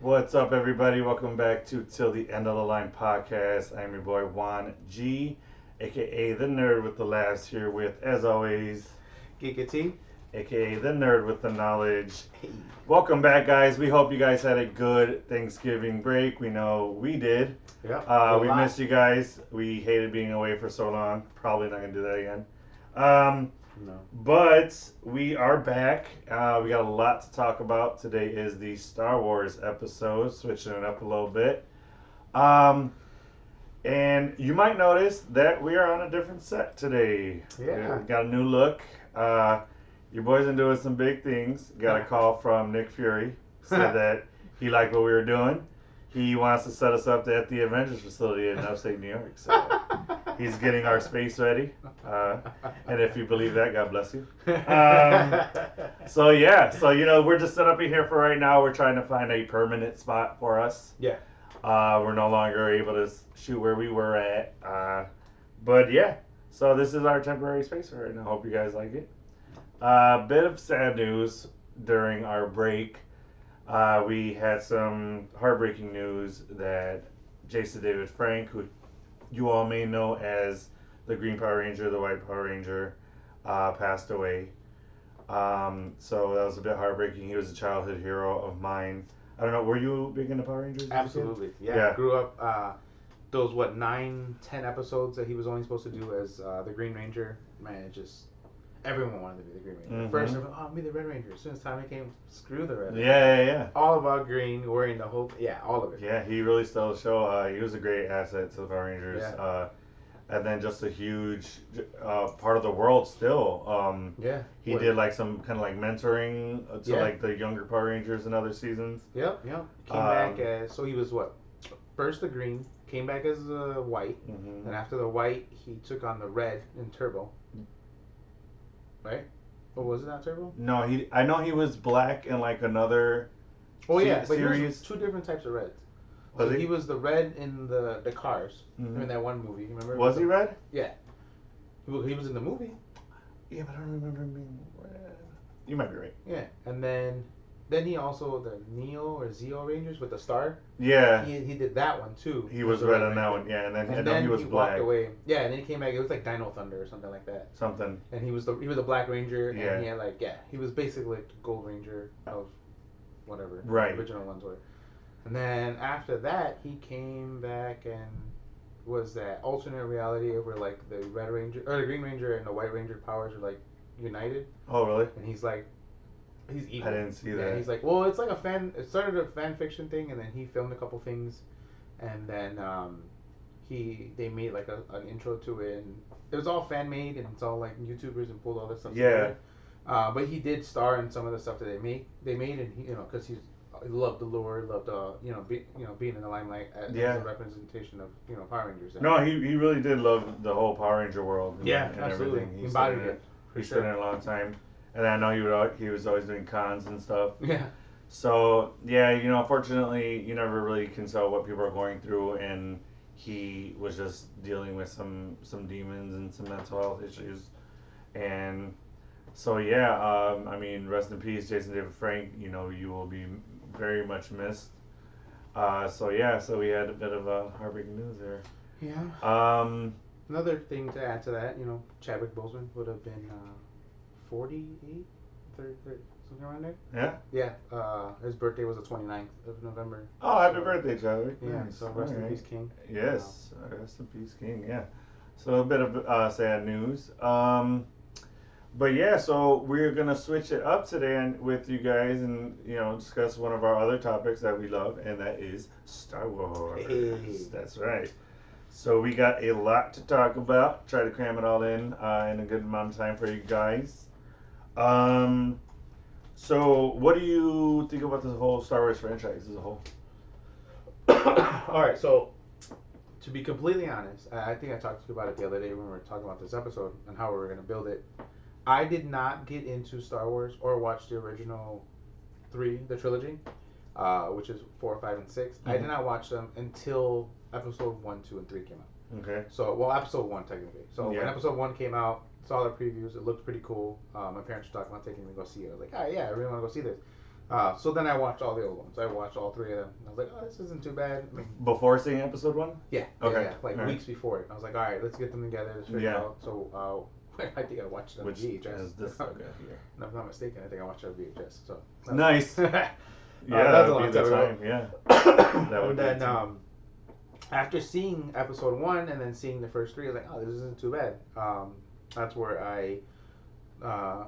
What's up, everybody? Welcome back to Till the End of the Line podcast. I'm your boy Juan G, aka the nerd with the laughs, here with, as always, Giga T. aka the nerd with the knowledge. Hey. Welcome back, guys. We hope you guys had a good Thanksgiving break. We know we did. Yep. We missed you guys. We hated being away for so long. Probably not gonna do that again. Um, No. But we are back. We got a lot to talk about. Today is the Star Wars episode, switching it up a little bit. Um, and you might notice that we are on a different set today. Yeah. We got a new look. Your boys been doing some big things. Got a call from Nick Fury. Said that he liked what we were doing. He wants to set us up at the Avengers facility in upstate New York. So he's getting our space ready. And if you believe that, God bless you. So we're just set up in here for right now. We're trying to find a permanent spot for us. Yeah. We're no longer able to shoot where we were at. But yeah, so this is our temporary space for right now. Hope you guys like it. Bit of sad news during our break. We had some heartbreaking news that Jason David Frank, who you all may know as the Green Power Ranger, the White Power Ranger, passed away. So that was a bit heartbreaking. He was a childhood hero of mine. I don't know, were you big into Power Rangers? Absolutely. Yeah. Grew up, those, 9, 10 episodes that he was only supposed to do as the Green Ranger. Man, it just, everyone wanted to be the Green Ranger. Mm-hmm. First, everyone, I'm be the Red Ranger. As soon as time came, screw the Red Ranger. Yeah. All about green, wearing the whole, all of it. Yeah, he really stole the show. He was a great asset to the Power Rangers. Yeah. And then just a huge part of the world still. He did like some kind of like mentoring to like the younger Power Rangers in other seasons. Yep. Came back as, so he was first the green, came back as the white, Mm-hmm. and after the white, he took on the red in Turbo. Right? Or was it not Turbo? No, I know he was black in like another Oh yeah, but series. he was two different types of reds. Was So he? he was the red in the Cars, Mhm. in that one movie. You remember? Was he red? Yeah. He was in the movie. Yeah, but I don't remember him being red. You might be right. Yeah, and then he also the Neo or Zeo Rangers with the star. Yeah, He did that one too. he was the red on Red that Ranger. one. Yeah, and then And I know then he was black. walked away. Yeah, and then he came back. It was like Dino Thunder or something like that. Something. And he was the Black Ranger. Yeah. And he had he was basically like the Gold Ranger of whatever Right. the original ones were. And then after that, he came back and was that alternate reality where like the Red Ranger or the Green Ranger and the White Ranger powers are like united, Oh, really? and he's evil. I didn't see Yeah, that. he's like, well, it's like it started a fan fiction thing, and then he filmed a couple things, and then they made like an intro to it, and it was all fan made, and it's all like YouTubers and pulled all this stuff Yeah. together. But he did star in some of the stuff that they made, and he, because he loved the lore, loved being in the limelight as Yeah. a representation of Power Rangers. No, he really did love the whole Power Ranger world. And, Yeah, and absolutely. everything. He Embodied stood in it, for He sure. stood in it a long time, and I know he was always doing cons and stuff. Yeah. So yeah, unfortunately, you never really can tell what people are going through, and he was just dealing with some demons and some mental health issues, and so yeah, I mean, rest in peace, Jason David Frank. You will be very much missed. So we had a bit of heartbreaking news there. Yeah. Another thing to add to that, Chadwick Boseman would have been 48, 30, something around there. Yeah. Yeah. His birthday was the 29th of November. Oh, happy So- birthday, Chadwick. Yeah. Nice. So rest in Alright. peace, King. Yes, rest in peace, King. Yeah. So a bit of sad news. But yeah, so we're gonna switch it up today with you guys, and discuss one of our other topics that we love, and that is Star Wars. Hey. That's right. So we got a lot to talk about. Try to cram it all in a good amount of time for you guys. So what do you think about this whole Star Wars franchise as a whole? All right. So, to be completely honest, I think I talked to you about it the other day when we were talking about this episode and how we were going to build it. I did not get into Star Wars or watch the original the trilogy, which is 4, 5, and 6. I did not watch them until episode 1, 2, and 3 came out. Okay. So, episode 1 technically. So when episode 1 came out, saw the previews. It looked pretty cool. My parents were talking about taking me to go see it. I was like, oh yeah, I really want to go see this. So then I watched all the old ones. I watched all three of them. I was like, oh, this isn't too bad. I mean, Before seeing episode 1? yeah. Okay. Yeah, like All right. weeks before it. I was like, all right, let's get them together. Let's figure it Yeah. out. So I think I watched it on Which VHS. is this? Okay, here. No, if I'm not mistaken, I think I watched it on VHS. So Nice. yeah, Yeah, that's a that long would be the time ago. time. Yeah. That would And be then the time. after seeing episode 1 and then seeing the first 3, I was like, oh, this isn't too bad. That's where uh,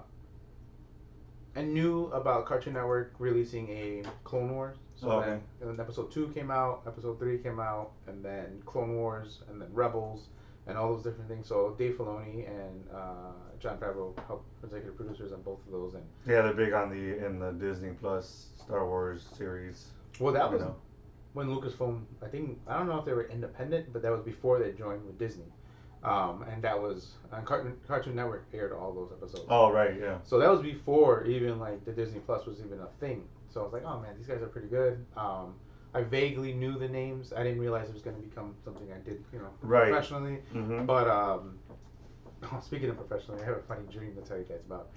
I knew about Cartoon Network releasing a Clone Wars. So Okay. then episode 2 came out, episode 3 came out, and then Clone Wars, and then Rebels, and all those different things. So Dave Filoni and Jon Favreau helped executive producers on both of those. And Yeah, they're big on in the Disney Plus Star Wars series. well, that you was know. when Lucasfilm, I don't know if they were independent, but that was before they joined with Disney. And that was and Cartoon Network aired all those episodes. Oh right, yeah. So that was before even like the Disney Plus was even a thing. So I was like, oh man, these guys are pretty good. I vaguely knew the names. I didn't realize it was going to become something I did, Right. professionally. Mm-hmm. But speaking of professionally, I have a funny dream to tell you guys about.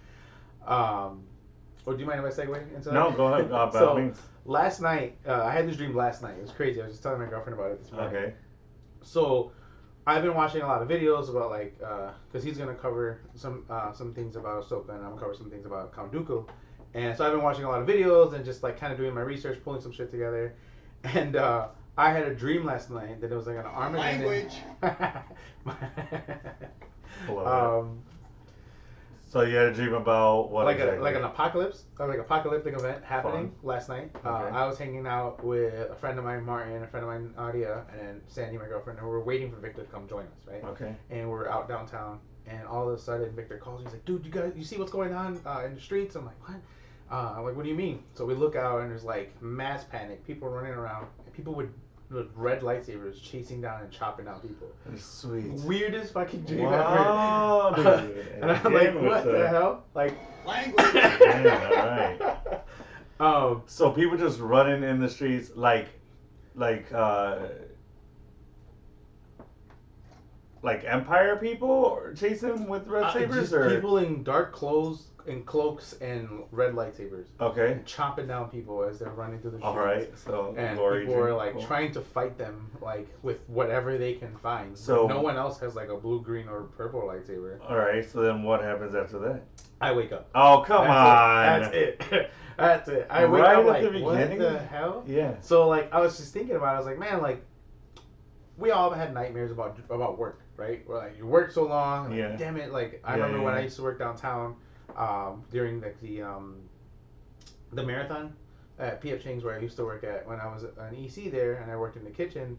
Or do you mind if I segue into that? No, go ahead. By So, all means. last night, I had this dream last night. It was crazy. I was just telling my girlfriend about it this morning. Okay. So, I've been watching a lot of videos about like, because he's gonna cover some things about Ahsoka, and I'm gonna cover some things about Count Dooku, and so I've been watching a lot of videos and just like kind of doing my research, pulling some shit together, and I had a dream last night that it was like an Armageddon. Hello. So you had a dream about what like exactly? like an apocalypse, or like apocalyptic event happening Fun. last night. Okay. I was hanging out with a friend of mine, Martin, a friend of mine, Nadia, and then Sandy, my girlfriend, and we were waiting for Victor to come join us, right? Okay. And we're out downtown, and all of a sudden Victor calls me. He's like, "Dude, you see what's going on in the streets?" I'm like, "What?" I'm like, "What do you mean?" So we look out, and there's like mass panic, people running around, and people with red lightsabers chasing down and chopping out people. Sweet. Weirdest fucking dream Wow, ever. dude. And I'm like, what the hell? Like Language. Damn, alright. So people just running in the streets like Empire people or chasing with red sabers just or people in dark clothes and cloaks and red lightsabers. okay. And chopping down people as they're running through the streets. All right. So And glory people are dream. like Cool. trying to fight them like with whatever they can find. So- no one else has like a blue, green, or purple lightsaber. All right. So then what happens after that? I wake up. Oh come on. That's it. That's it. I wake Right up at like, the what beginning? the hell? Yeah. So like I was just thinking about it. I was like, man, like we all had nightmares about work, right? Where like you work so long, and, like, Yeah. damn it. Like I Yeah, remember yeah, when yeah. I used to work downtown during like the marathon at PF Chang's where I used to work at when I was an EC there and I worked in the kitchen.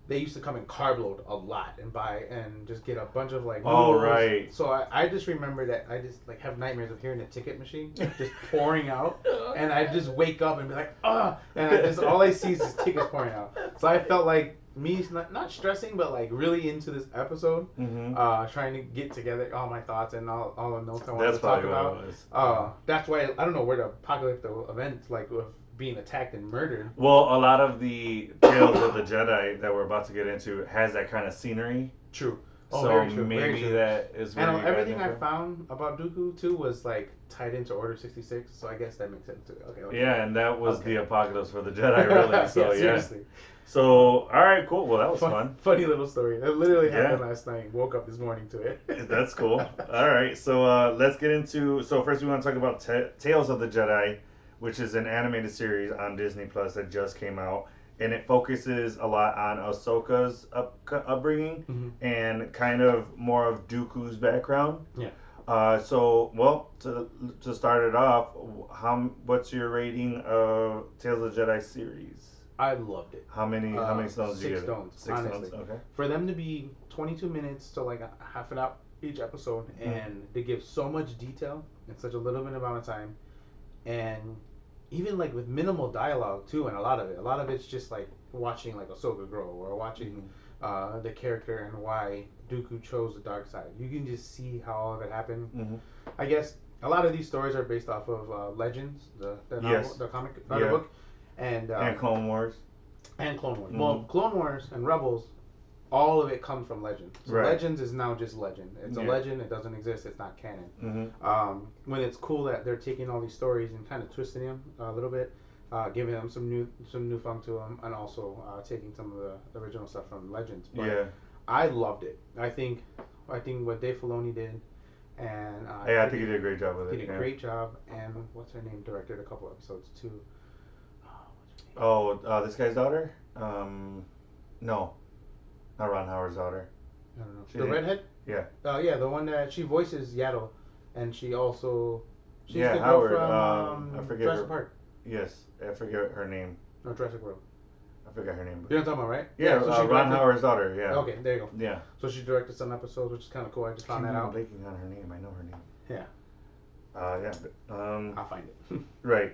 They used to come and carb load a lot and buy and just get a bunch of like Oh, noodles. right. So I just remember that I just like have nightmares of hearing the ticket machine just pouring out, and I just wake up and be like, ah, and all I see is this tickets pouring out. So I felt like me not stressing, but like really into this episode, Mm-hmm. trying to get together all my thoughts and all the notes I wanted That's to talk probably about. what it was. That's why I don't know where the apocalyptic event like of being attacked and murdered. Well, a lot of the Tales of the Jedi that we're about to get into has that kind of scenery. True. Oh, So very true, very maybe true. that is where And you got everything that I from. found about Dooku too was like tied into Order 66, so I guess that makes sense too. Okay. Yeah, and that was Okay. the apocalypse for the Jedi, really. So yeah. Seriously. So all right, cool. Well, that was fun. Funny little story. That literally Yeah. happened last night. Woke up this morning to it. That's cool. All right, so let's get into. So first, we want to talk about Tales of the Jedi, which is an animated series on Disney Plus that just came out, and it focuses a lot on Ahsoka's upbringing Mhm. and kind of more of Dooku's background. Yeah. To start it off, what's your rating of Tales of the Jedi series? I loved it. How many stones did you 6 give stones, it? 6 honestly. stones. Okay. For them to be 22 minutes to like a half an hour each episode, and they give so much detail in such a little bit amount of time, and even like with minimal dialogue too, and a lot of it's just like watching like Ahsoka grow or watching the character and why Dooku chose the dark side. You can just see how all of it happened. Mm-hmm. I guess a lot of these stories are based off of Legends, the novel, Yes. the comic, Yeah. the book, and And Clone Wars. Clone Wars. Mhm. Well, Clone Wars and Rebels all of it comes from Legends. So Right. Legends is now just Legend. It's a Yeah. legend. It doesn't exist. It's not canon. Mm-hmm. When it's cool that they're taking all these stories and kind of twisting them a little bit, giving them some new funk to them, and also taking some of the original stuff from Legends. But Yeah. I loved it. I think what Dave Filoni did, and I think he did a great job with it. he did a great job. And what's her name? Directed a couple episodes too. This guy's daughter? No, not Ron Howard's daughter. I don't know. She The did- redhead? Yeah. Yeah, the one that she voices Yaddle, and she's Yeah, the girl Howard, from I forget Jurassic her- Park. Yes, I forget her name. No, Jurassic World. I forget her name. You know what I'm talking about, right? Yeah, so she Ron directed- Howard's daughter. Yeah. Okay, there you go. Yeah. So she directed some episodes, which is kind of cool. I just found that I'm out. blanking on her name. I know her name. Yeah. Yeah. I'll find it. Right.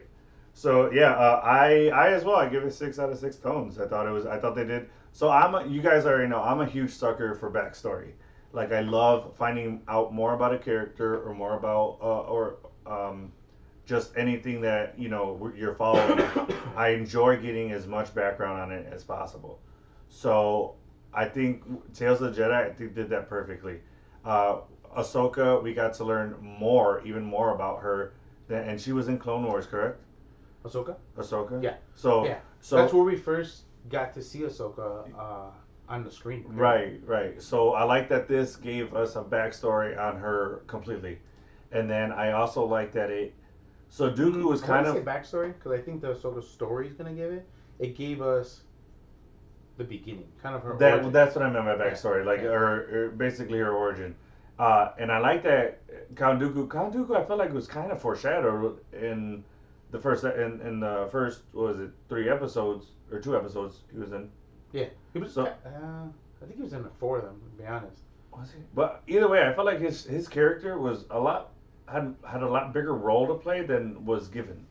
So yeah, I as well. I give it 6 out of 6 tones. I thought they did. So you guys already know I'm a huge sucker for backstory. Like I love finding out more about a character or more about just anything that you're following. I enjoy getting as much background on it as possible. So I think Tales of the Jedi I think did that perfectly. Ahsoka, we got to learn even more about her, and she was in Clone Wars, correct? Ahsoka. Yeah. So Yeah. so That's where we first got to see Ahsoka on the screen. right. So I like that this gave us a backstory on her completely, and then I also like that it. So Dooku was kind of say backstory because I think the Ahsoka story is gonna give it. It gave us the beginning, kind of her origin. That's what I meant by backstory, like Yeah. or basically her origin. And I like that Count Dooku. Count Dooku, I felt like it was kind of foreshadowed in the first what was it, 3 episodes or 2 episodes he was in. Yeah, he was. So- I think he was in 4 of them. To be honest. Was he? But either way, I felt like his character was had a lot bigger role to play than was given.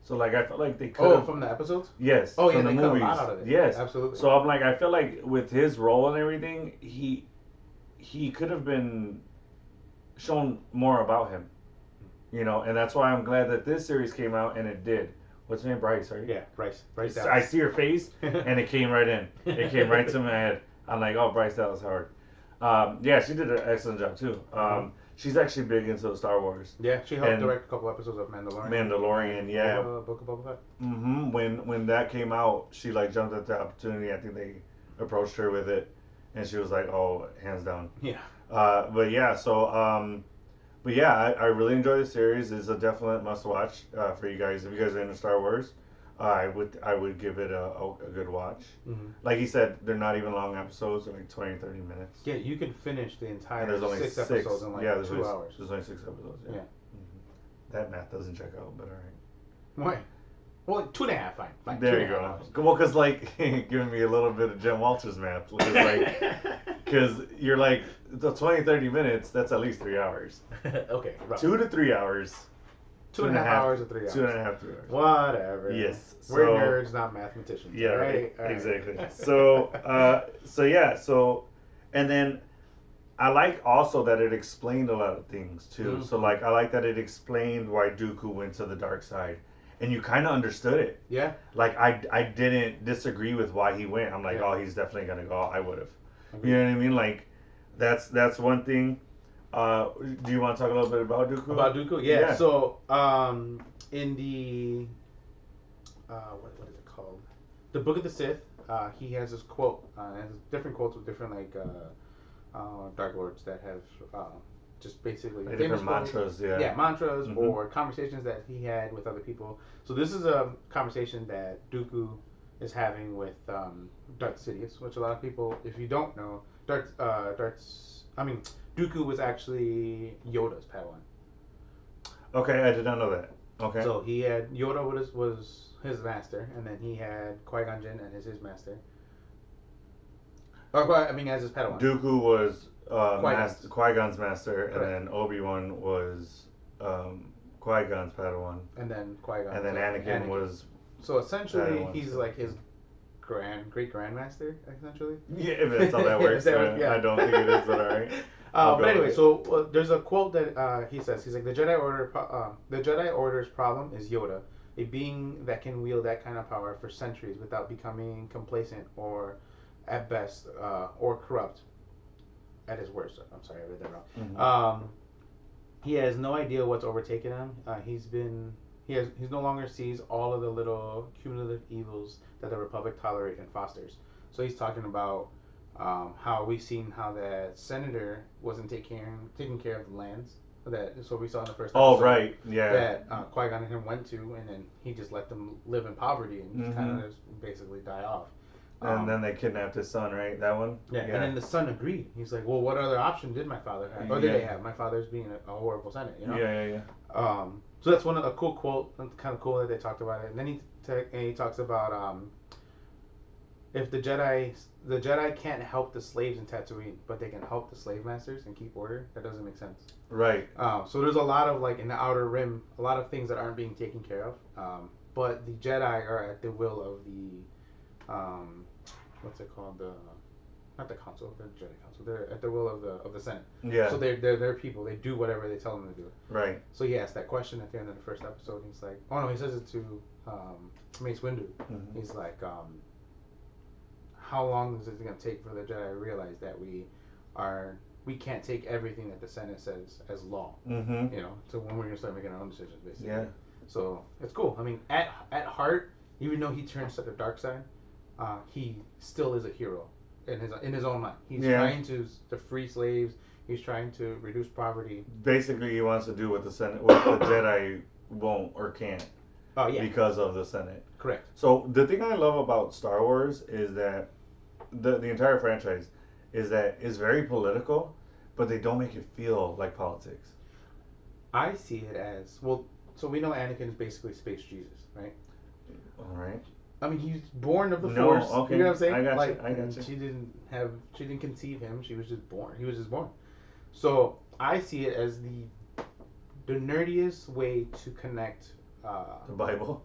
So like I felt like they could have from the episodes. yes Oh yeah, from they the cut movies a lot out of it. yes Absolutely. So I'm like I feel like with his role and everything he could have been shown more about him, and that's why I'm glad that this series came out and it did. What's her name? Bryce, right? Yeah, Bryce. Bryce I Dallas. see her face and it came right in. It came right to my head. I'm like, oh, Bryce Dallas Howard. Yeah, she did an excellent job too. She's actually big into Star Wars. Yeah, she helped and direct a couple episodes of Mandalorian. Mandalorian, yeah. Book of Boba Fett. When that came out, she like jumped at the opportunity. I think they approached her with it, and she was like, "Oh, hands down." Yeah. But yeah, I really enjoy the series. It's a definite must watch for you guys. If you guys are into Star Wars, I would give it a good watch. Mm-hmm. Like you said, they're not even long episodes. They're like 20-30 minutes. Yeah, you can finish the entire And there's only 6 6 episodes in like there's 2 only, hours. There's only 6 episodes. Yeah. Yeah. That math doesn't check out, but all right. Why? Well, 2.5, fine. There 2.5 you go. hours. Well, because like giving me a little bit of Jen Walters math, because you're like the 20-30 minutes. That's at least 3 hours. Okay. Rough. 2 to 3 hours. 2.5 hours or 3 hours. 2.5, 3 hours. Whatever. Yes. We're So- nerds, not mathematicians. Yeah. Right? All right. Exactly. So and then I like also that it explained a lot of things too. Mhm. So like I like that it explained why Dooku went to the dark side, and you kind of understood it. Yeah. Like I didn't disagree with why he went. I'm like, Yeah. oh, he's definitely gonna go. I would have. Agreed. You know what I mean? Like that's one thing. Do you want to talk a little bit about Dooku? About Dooku? Yeah. Yeah. So, in the what is it called? The Book of the Sith. He has this quote, and different quotes with different Dark Lords that have just basically Like famous different quotes. mantras, yeah. Yeah, mantras Mhm. or conversations that he had with other people. So this is a conversation that Dooku is having with Darth Sidious, which a lot of people, if you don't know, Dooku was actually Yoda's Padawan. Okay, I did not know that. Okay. So he had Yoda was his master, and then he had Qui-Gon Jinn and his master. As his Padawan. Dooku was Qui-Gon's. Qui-Gon's master, and Correct. then Obi-Wan was Qui-Gon's Padawan, And then Qui-Gon. and then Anakin was. So essentially, Padawan, he's so- like his great grandmaster, essentially. Yeah, if that's how that works. Yeah. I don't think it is, but all right. I'll go But anyway, with it. so there's a quote that he says. He's like, the Jedi Order's problem is Yoda, a being that can wield that kind of power for centuries without becoming complacent or at best, or corrupt at his worst. I'm sorry, I read that Mm-hmm. wrong. He has no idea what's overtaken him. He's no longer sees all of the little cumulative evils that the Republic tolerate and fosters. So he's talking about how we've seen how that senator wasn't taking care of the lands that so we saw in the first Oh episode right, yeah. that Qui-Gon and him went to, and then he just let them live in poverty and Mm-hmm. kind of just basically die off. And then they kidnapped his son, right? That one. Yeah, and then the son agreed. He's like, "Well, what other option did my father have, or did they have? My father's being a horrible senate, you know." Yeah. So that's a cool quote. Kind of cool that they talked about it. And then he talks about if the Jedi can't help the slaves in Tatooine, but they can help the slave masters and keep order. That doesn't make sense. Right. So there's a lot of like in the Outer Rim, a lot of things that aren't being taken care of. But the Jedi are at the will of the what's it called, the not the council, the Jedi council. They're at the will of the Senate. Yeah. So they're their people. They do whatever they tell them to do. Right. So he asked that question at the end of the first episode. And he's like, oh no, he says it to Mace Windu. Mm-hmm. He's like, how long is it going to take for the Jedi to realize that we can't take everything that the Senate says as law? Mm-hmm. You know, so when we're going to start making our own decisions, basically. Yeah. So it's cool. I mean, at heart, even though he turns to the dark side, he still is a hero in his own mind. He's trying to free slaves. He's trying to reduce poverty. Basically, he wants to do what the Jedi won't or can't. Oh yeah. Because of the Senate. Correct. So the thing I love about Star Wars is that the entire franchise is that it's very political, but they don't make it feel like politics. I see it as well. So we know Anakin is basically space Jesus, right? All right. I mean, he's born of the Force. Okay. You know what I'm saying? I got like, you. I got you. She didn't conceive him. She was just born. He was just born. So I see it as the nerdiest way to connect. The Bible.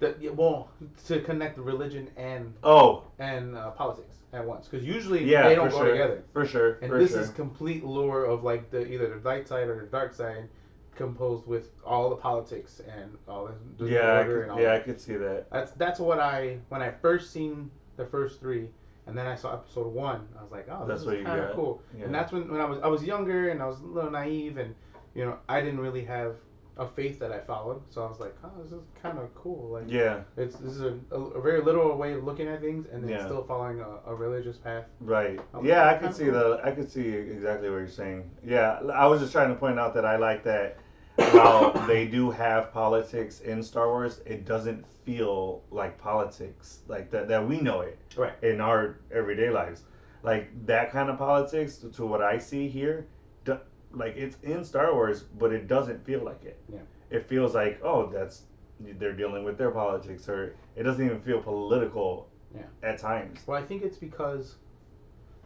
To connect religion and politics at once, because usually they don't go together. For sure. And this is complete lore of like either the light side or the dark side, composed with all the politics and all the order and all that. I could see that. That's what when I first seen the first three, and then I saw episode 1, I was like, oh, this is kind of cool. Yeah. And that's when I was younger and I was a little naive, and I didn't really have a faith that I followed, so I was like, oh, this is kind of cool. Like, this is a very literal way of looking at things, and then still following a religious path. Right. I could see I could see exactly what you're saying. Yeah, I was just trying to point out that I like that while they do have politics in Star Wars, it doesn't feel like politics like that we know it in our everyday lives. Like that kind of politics, to what I see here, like it's in Star Wars, but it doesn't feel like it. Yeah. It feels like, oh, they're dealing with their politics, or it doesn't even feel political at times. Well, I think it's because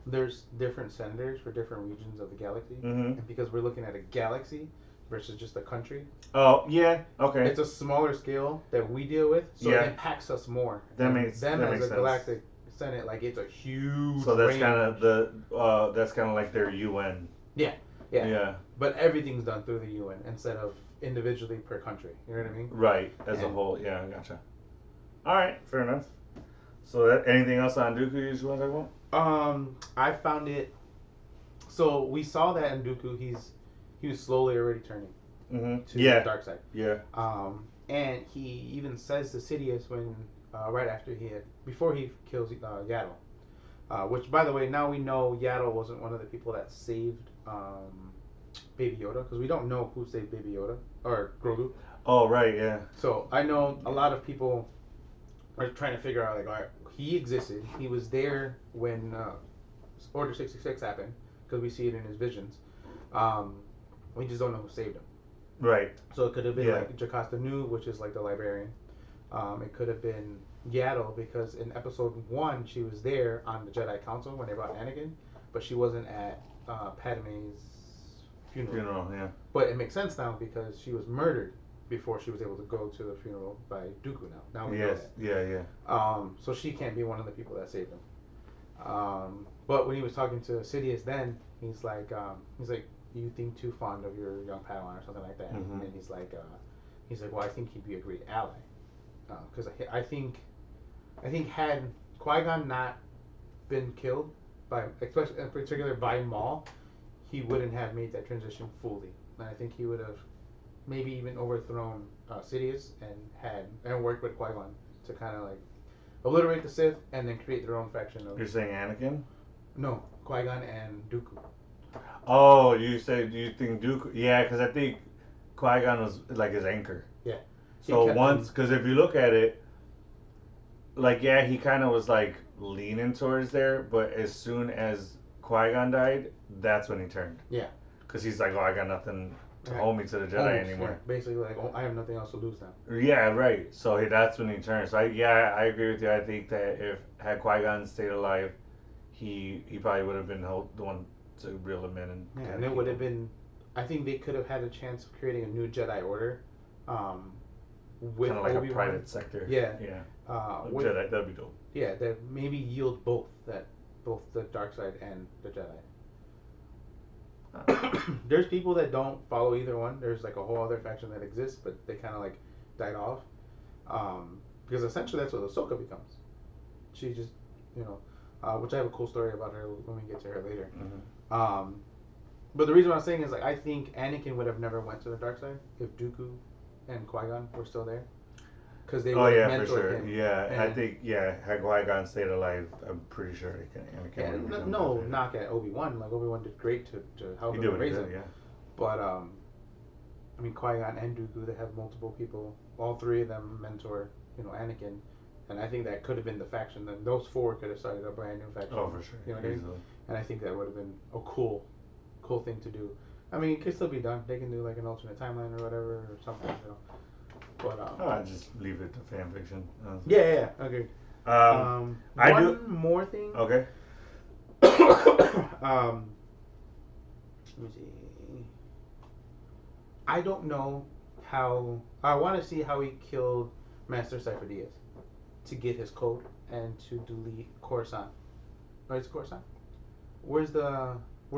there's different senators for different regions of the galaxy, and because we're looking at a galaxy versus just a country. Oh, yeah, okay. It's a smaller scale that we deal with, so it impacts us more. That makes sense. Galactic Senate, like it's a huge. So that's kind of that's kind of like their UN. Yeah. But everything's done through the UN instead of individually per country. You know what I mean? Right, as a whole. Yeah, I gotcha. All right, fair enough. So anything else on Dooku you just want to talk about? I found it. So we saw that in Dooku, he was slowly already turning to the dark side. Yeah. And he even says to Sidious when right after before he kills Yaddle, which by the way, now we know Yaddle wasn't one of the people that saved Baby Yoda, because we don't know who saved Baby Yoda or Grogu. Oh right, yeah. So I know a lot of people are trying to figure out, like, all right, he existed. He was there when Order 66 happened, because we see it in his visions. We just don't know who saved him. Right. So it could have been like Jocasta Nu, which is like the librarian. It could have been Yaddle, because in episode 1 she was there on the Jedi Council when they brought Anakin, but she wasn't at Padme's funeral. Yeah. But it makes sense now because she was murdered before she was able to go to the funeral by Dooku. Now we know that. Yeah. So she can't be one of the people that saved him. But when he was talking to Sidious, then he's like, you think too fond of your young Padawan or something like that. And then he's like, well, I think he'd be a great ally, because I think had Qui-Gon not been killed by, especially in particular by Maul, he wouldn't have made that transition fully, and I think he would have maybe even overthrown Sidious and worked with Qui-Gon to kind of like obliterate the Sith and then create their own faction of. You're saying Anakin? No, Qui-Gon and Dooku. Oh, you think Dooku? Yeah, because I think Qui-Gon was like his anchor. Yeah. So once, because if you look at it, like yeah, he kind of was like leaning towards there, but as soon as Qui-Gon died, that's when he turned. Yeah. Because he's like, oh, I got nothing to hold me to the Jedi anymore. Yeah, basically, like, oh, I have nothing else to lose now. Yeah, right. So that's when he turned. So I agree with you. I think that if had Qui-Gon stayed alive, he probably would have been the one to reel him in. And it would have been. I think they could have had a chance of creating a new Jedi Order. With kind of like Obi-Wan. a private sector. Yeah. Yeah. Jedi, that'd be dope. Yeah, that maybe yield both the dark side and the Jedi. There's people that don't follow either one. There's like a whole other faction that exists, but they kind of like died off. Because essentially that's what Ahsoka becomes. She just, which I have a cool story about her when we get to her later. Mm-hmm. But the reason what I'm saying is like I think Anakin would have never went to the dark side if Dooku and Qui-Gon were still there. Because they would have mentored for sure. him. Yeah, I think had Qui-Gon stayed alive, I'm pretty sure Anakin would have no knock at Obi-Wan. Like Obi-Wan did great to help him raise him. Yeah. But I mean Qui-Gon and Dooku, they have multiple people. All three of them mentor, Anakin, and I think that could have been the faction. Then those four could have started a brand new faction. Oh, for sure. You know what I mean? And I think that would have been a cool thing to do. I mean, it could still be done. They can do like an alternate timeline or whatever or something. But I just leave it to fan fiction. Yeah, agreed. One more thing. Okay. Let me see. I don't know how. I want to see how he killed Master Cypher Diaz to get his code and to delete Coruscant. Oh, it's Coruscant. Where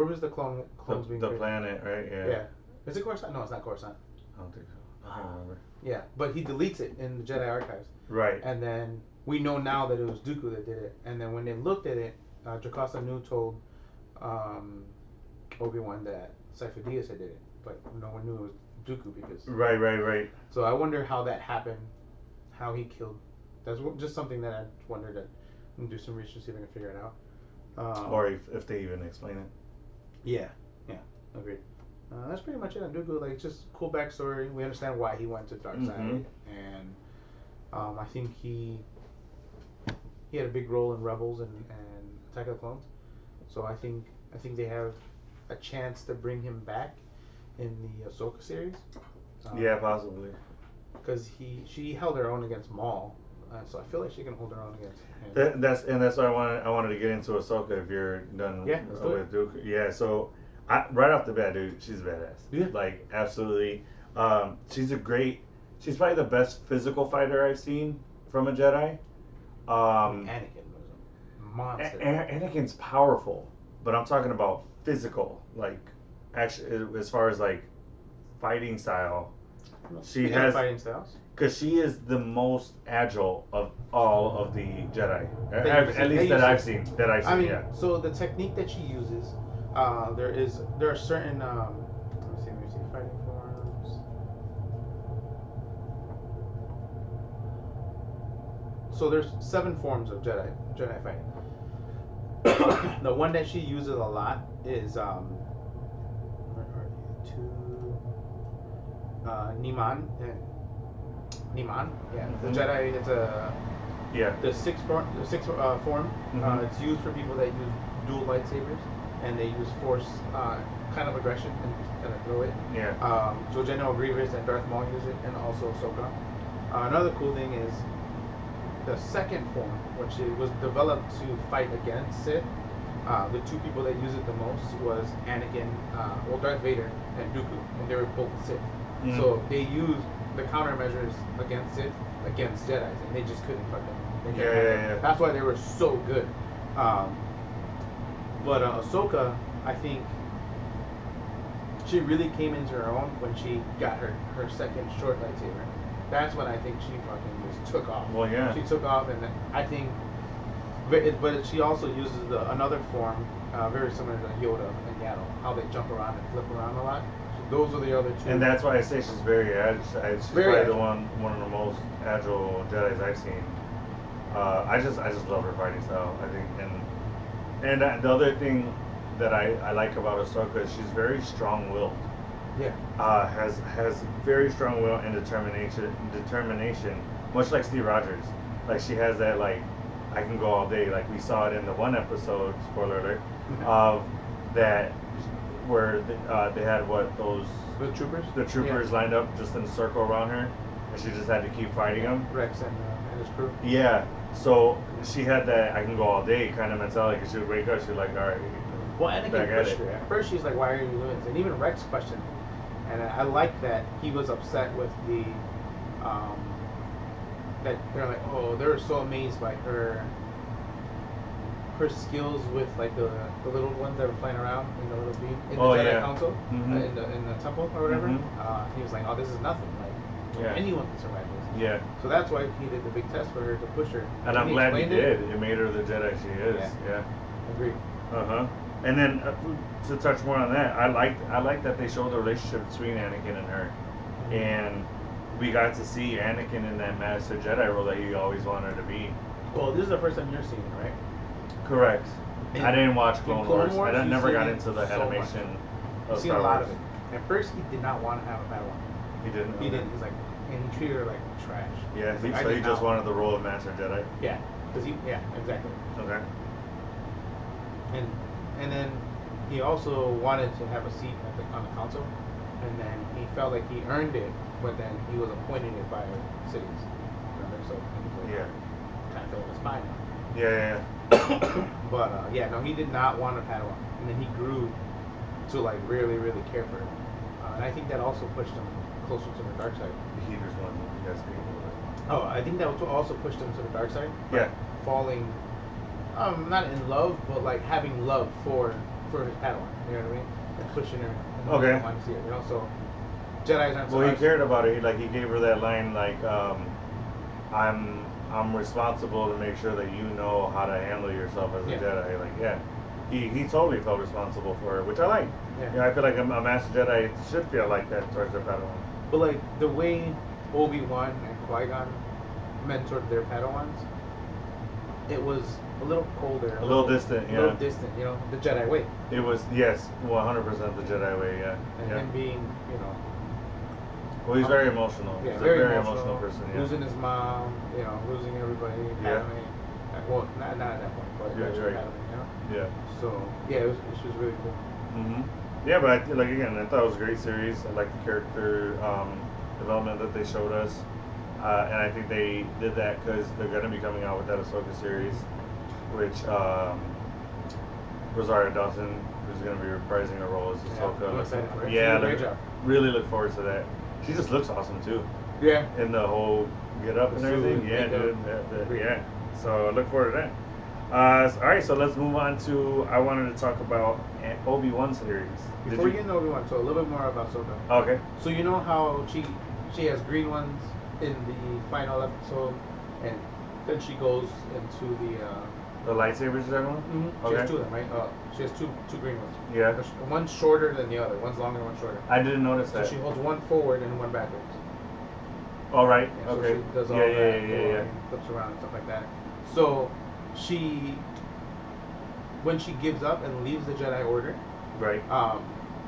was the clones being the created? planet, right? Yeah. Yeah. Is it Coruscant? No, it's not Coruscant. I don't think so. I can't remember. Yeah, but he deletes it in the Jedi Archives. Right. And then we know now that it was Dooku that did it. And then when they looked at it, Jocasta Nu told Obi-Wan that Cypher Diaz had did it, but no one knew it was Dooku because. Right. So I wonder how that happened, how he killed. That's just something that I wondered. And do some research to see if I can figure it out. Or if they even explain it. Yeah, agreed. That's pretty much it on Dooku. Like, just cool backstory. We understand why he went to the dark side, and I think he had a big role in Rebels and Attack of the Clones. So I think they have a chance to bring him back in the Ahsoka series. Yeah, possibly. Because she held her own against Maul, so I feel like she can hold her own against him. That's why I wanted to get into Ahsoka if you're done with Dooku. Yeah, so right off the bat, dude, she's badass. Yeah. Like, absolutely. She's probably the best physical fighter I've seen from a Jedi. Anakin was a monster. Anakin's powerful, but I'm talking about physical. Like, actually, as far as like fighting style, she has fighting styles. Because she is the most agile of all of the Jedi, at least that I've seen. I mean, so the technique that she uses, there are certain let me see fighting forms. So there's 7 forms of Jedi fighting. The one that she uses a lot is where are you? Niman. Niman, yeah. The Jedi, it's the sixth form. It's used for people that use dual lightsabers and they use force kind of aggression and kind of throw it. Yeah. So General Grievous and Darth Maul use it, and also Ahsoka. Another cool thing is the second form, which was developed to fight against Sith. The 2 people that use it the most was Anakin, Darth Vader, and Dooku, and they were both Sith. So they used the countermeasures against Sith, against Jedi, and they just couldn't fuck them. Yeah. That's why they were so good. But Ahsoka, I think she really came into her own when she got her second short lightsaber. That's when I think she fucking just took off. Well, yeah. She took off, and I think but she also uses another form, very similar to Yoda and Yaddle, how they jump around and flip around a lot. So those are the other two. And that's why I say she's very agile. She's Very probably agile. one of the most agile Jedi's I've seen. I just love her fighting style. I think, and the other thing that I like about Ahsoka is she's very strong-willed. Yeah. Has very strong will and determination, much like Steve Rogers. Like she has that like I can go all day. Like we saw it in the one episode, spoiler alert, of that where they had the troopers lined up just in a circle around her, and she just had to keep fighting them. Rex and his crew. Yeah. So she had that I can go all day kind of mentality. Cause she would wake up, she'd be like, all right. Well, Anakin back at pushed it. her. At first, she's like, "Why are you doing this?" And even Rex questioned. And I like that he was upset with that they're like, oh, they're so amazed by her skills with like the little ones that were flying around in the little beam in the Jedi Council, in the temple or whatever. He was like, oh, this is nothing. Like anyone can survive this. Yeah. So that's why he did the big test for her to push her. And I'm glad he did. It made her the Jedi she is. Yeah. Agreed. And then to touch more on that, I like that they showed the relationship between Anakin and her, and we got to see Anakin in that Master Jedi role that he always wanted to be. Well, this is the first time you're seeing it, right? Correct. And I didn't watch Clone Wars. I never you've got seen into the so animation much. of You've seen Star a lot Wars. of it. At first, he did not want to have a Padawan. He didn't. He didn't. He's like, and he treated her like trash. Yeah. Like, So he just wanted the role of Master Jedi. Yeah. Exactly. Okay. And then he also wanted to have a seat on the council, and then he felt like he earned it, but then he was appointed it by cities. Remember? So he was Yeah. kind of felt like a spy now. Yeah. But no, he did not want a Padawan, and then he grew to like really, really care for her, and I think that also pushed him closer to the dark side. He just wanted you guys to be Oh, I think that also pushed him to the dark side. Yeah. Falling, not in love, but like having love for his Padawan. You know what I mean? And pushing her. And Okay. wanting to see her. You know, so Jedi's aren't. Well, he cared about it. He gave her that line like, I'm responsible to make sure that you know how to handle yourself as a Jedi. Like, he totally felt responsible for her, which I like. Yeah. I feel like a Master Jedi should feel like that towards their Padawan. But like the way Obi-Wan and Qui-Gon mentored their Padawans, it was a little colder. A little distant, A little distant, you know, the Jedi way. It was, yes, 100% the Jedi way, yeah. And him being, you know. Well, he's very emotional. Yeah, he's very a very emotional person, yeah. Losing his mom, you know, losing everybody. Yeah. Well, not at that point, but eventually, right. you know. Yeah. So yeah, it was really cool. Yeah, but again, I thought it was a great series. I like the character development that they showed us, and I think they did that because they're going to be coming out with that Ahsoka series, which Rosario Dawson, who's going to be reprising her role as Ahsoka. I'm excited for it. Yeah, great job. Really look forward to that. She just looks awesome too. Yeah. In the whole get up and The everything. suit, Yeah, makeup. dude. Yeah. So I look forward to that. All right, so let's move on to. I wanted to talk about Obi-Wan series. Before you get into Obi-Wan, so a little bit more about Ahsoka. Okay. So you know how she has green ones in the final episode, and then she goes into the lightsabers, everyone. She has two of them, right? She has two green ones. Yeah. One's shorter than the other. One's longer, one's shorter. I didn't notice that. So she holds one forward and one backwards. All right. Yeah, Okay. So she does all yeah, that. yeah. Flips around and stuff like that. So when she gives up and leaves the Jedi Order, right.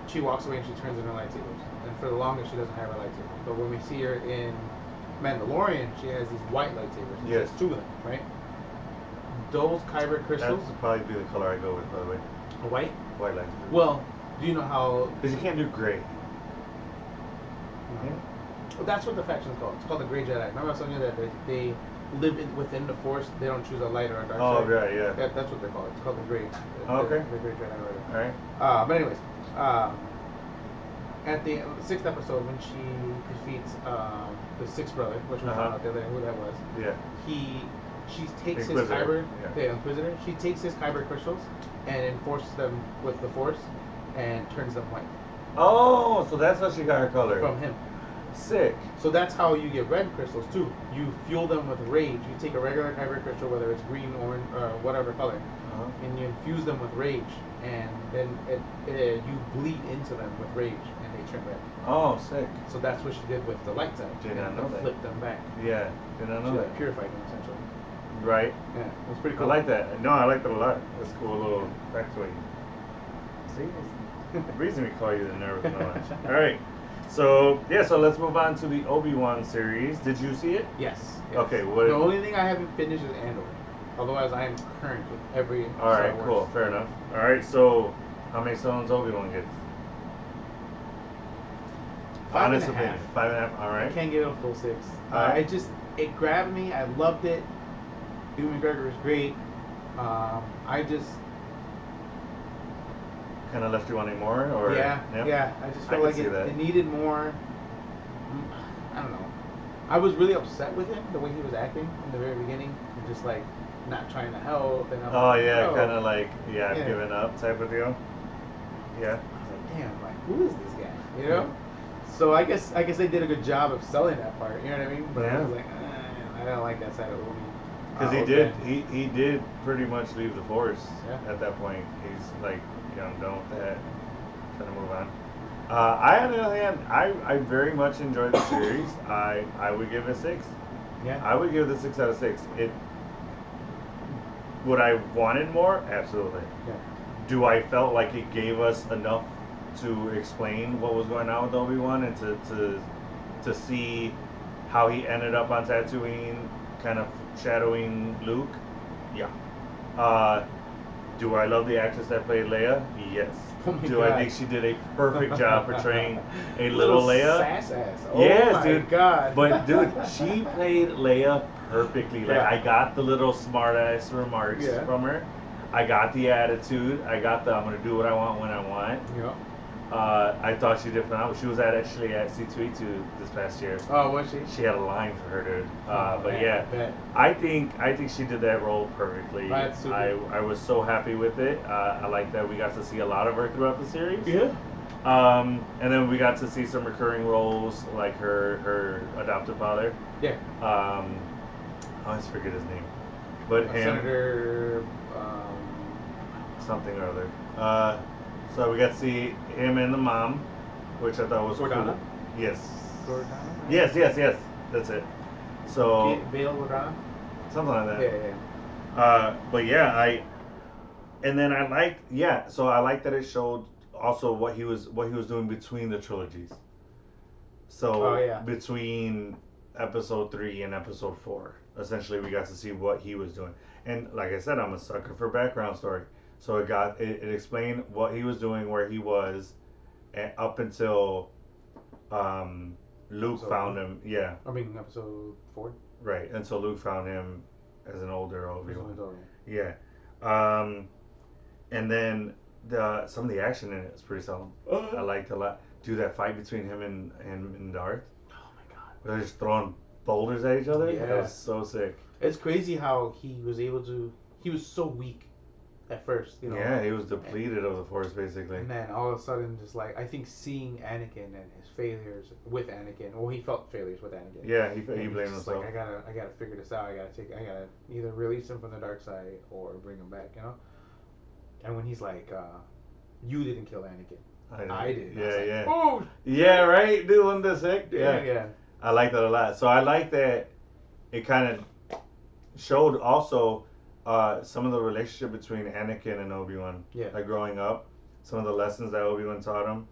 She walks away and she turns in her lightsabers. And for the longest, she doesn't have her lightsaber. But when we see her in Mandalorian, she has these white lightsabers. Yes. She has two of them, right? Those kyber crystals. That would probably be the color I go with, by the way. White? White lightsaber. Well, do you know how? Because you can't do gray. Well, that's what the faction's called. It's called the Grey Jedi. Remember I was telling you that they live within the Force. They don't choose a light or a dark side. Oh, right, yeah. That's what they're called. It's called the Grey. Okay. The Grey Jedi Order. All right. But anyways, at the sixth episode, when she defeats the sixth brother, which we found out the other day who that was. Yeah. She takes his Inquisitor. kyber, the Inquisitor. She takes his kyber crystals and enforces them with the Force and turns them white. Oh, so that's how she got her color. From him. Sick. So that's how you get red crystals too. You fuel them with rage. You take a regular kyber crystal, whether it's green, orange, or whatever color, Uh-huh. and you infuse them with rage, and then you bleed into them with rage, and they turn red. Oh, sick. So that's what she did with the light side. Did and not know that. Flipped them back. Yeah, did not She know like that. purified them essentially. Right. Yeah, it was pretty I cool. like that. No, I like that a lot. That's a cool little factoid. See, it's the reason we call you the nerd with knowledge. All right. So yeah, so let's move on to the Obi-Wan series. Did you see it? Yes. Okay, what- The only thing I haven't finished is Andor. Otherwise, I am current with every. All right, Star Wars. cool, fair enough. All right, so how many stones Obi-Wan gets? 5.5. Honest opinion, 5.5. All I right. can't give it a full 6. Alright. It grabbed me. I loved it. Ewan McGregor is great. I just Kind of left you wanting more, or yeah. I just I felt can like see that. it needed more. I don't know. I was really upset with him the way he was acting in the very beginning, and just like not trying to help. And I'm Oh like, yeah, no. kind of like Yeah. giving up type of deal. Yeah. I was like, damn, like who is this guy? You know? So I guess they did a good job of selling that part. You know what I mean? But I was Yeah. like, I don't like that side of Obi. Because he did pretty much leave the force Yeah. at that point. He's like, I'm done with that. Trying to move on. I, on the other hand, I very much enjoyed the series. I would give it a 6. Yeah. I would give it a 6 out of 6. Would I wanted more? Absolutely. Yeah. Do I felt like it gave us enough to explain what was going on with Obi-Wan and to see how he ended up on Tatooine, kind of shadowing Luke? Yeah. Do I love the actress that played Leia? Yes. Oh my Do God. I think she did a perfect job portraying a little Leia? Sass ass. Oh Yes, my dude. God. But dude, she played Leia perfectly. Like Yeah. I got the little smart ass remarks Yeah. from her. I got the attitude. I got the I'm gonna do what I want when I want. Yeah. I thought she did phenomenal. She was actually at C2E2 this past year. Oh, was she? She had a line for her, dude. Oh, But man, yeah, I bet. I think she did that role perfectly. That's super. I was so happy with it. I like that we got to see a lot of her throughout the series. Yeah. And then we got to see some recurring roles like her adoptive father. Yeah. I always forget his name, but him Senator. something or other. So we got to see him and the mom, which I thought was Gordana? cool. Yes. Gordana? Yes. That's it. So Bail Gordana? something like that. Yeah. But yeah, and then I liked so I like that it showed also what he was doing between the trilogies. So Oh, yeah. between episode 3 and episode 4, essentially we got to see what he was doing. And like I said, I'm a sucker for background story. So it explained what he was doing, where he was, up until Luke Episode found 1? him. Yeah, I mean, episode 4? right. Until Luke found him as an older Obi-Wan. Episode Yeah. And then some of the action in it is pretty solid. I liked a lot. Dude, that fight between him and Darth, Oh my God. where they're just throwing boulders at each other. Yeah. That was so sick. It's crazy how he was able to. He was so weak at first, you know. Yeah, he was depleted of the Force basically. And then all of a sudden, just like I think seeing Anakin and his failures with Anakin, well, he felt failures with Anakin. Yeah, he And blamed he's just himself. like, I gotta figure this out. I gotta either release him from the dark side or bring him back, you know. And when he's like, "You didn't kill Anakin, I did." Yeah, I was like, yeah. Oh, Yeah, right. Doing this heck. yeah. I like that a lot. So I like that it kind of showed also some of the relationship between Anakin and Obi-Wan. Yeah. Like growing up, some of the lessons that Obi-Wan taught him,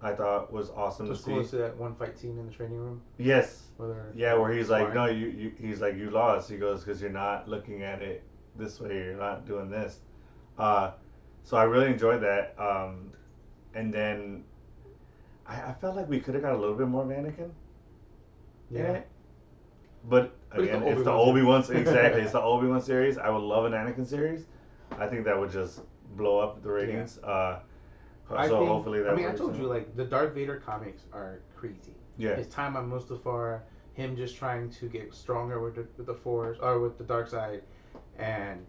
I thought was awesome Just to see. close to that one fight scene in the training room. Yes. Where Yeah, where he's like, no, sparring. he's like, you lost. He goes, because you're not looking at it this way. You're not doing this. So I really enjoyed that. And then I felt like we could have got a little bit more of Anakin. Yeah. But But it's again, the it's the Obi-Wan Obi-Wan series. exactly. It's the Obi-Wan series. I would love an Anakin series. I think that would just blow up the ratings. Hopefully that. I mean, I works told out. you, like the Darth Vader comics are crazy. Yeah. His time on Mustafar, him just trying to get stronger with the Force or with the dark side, and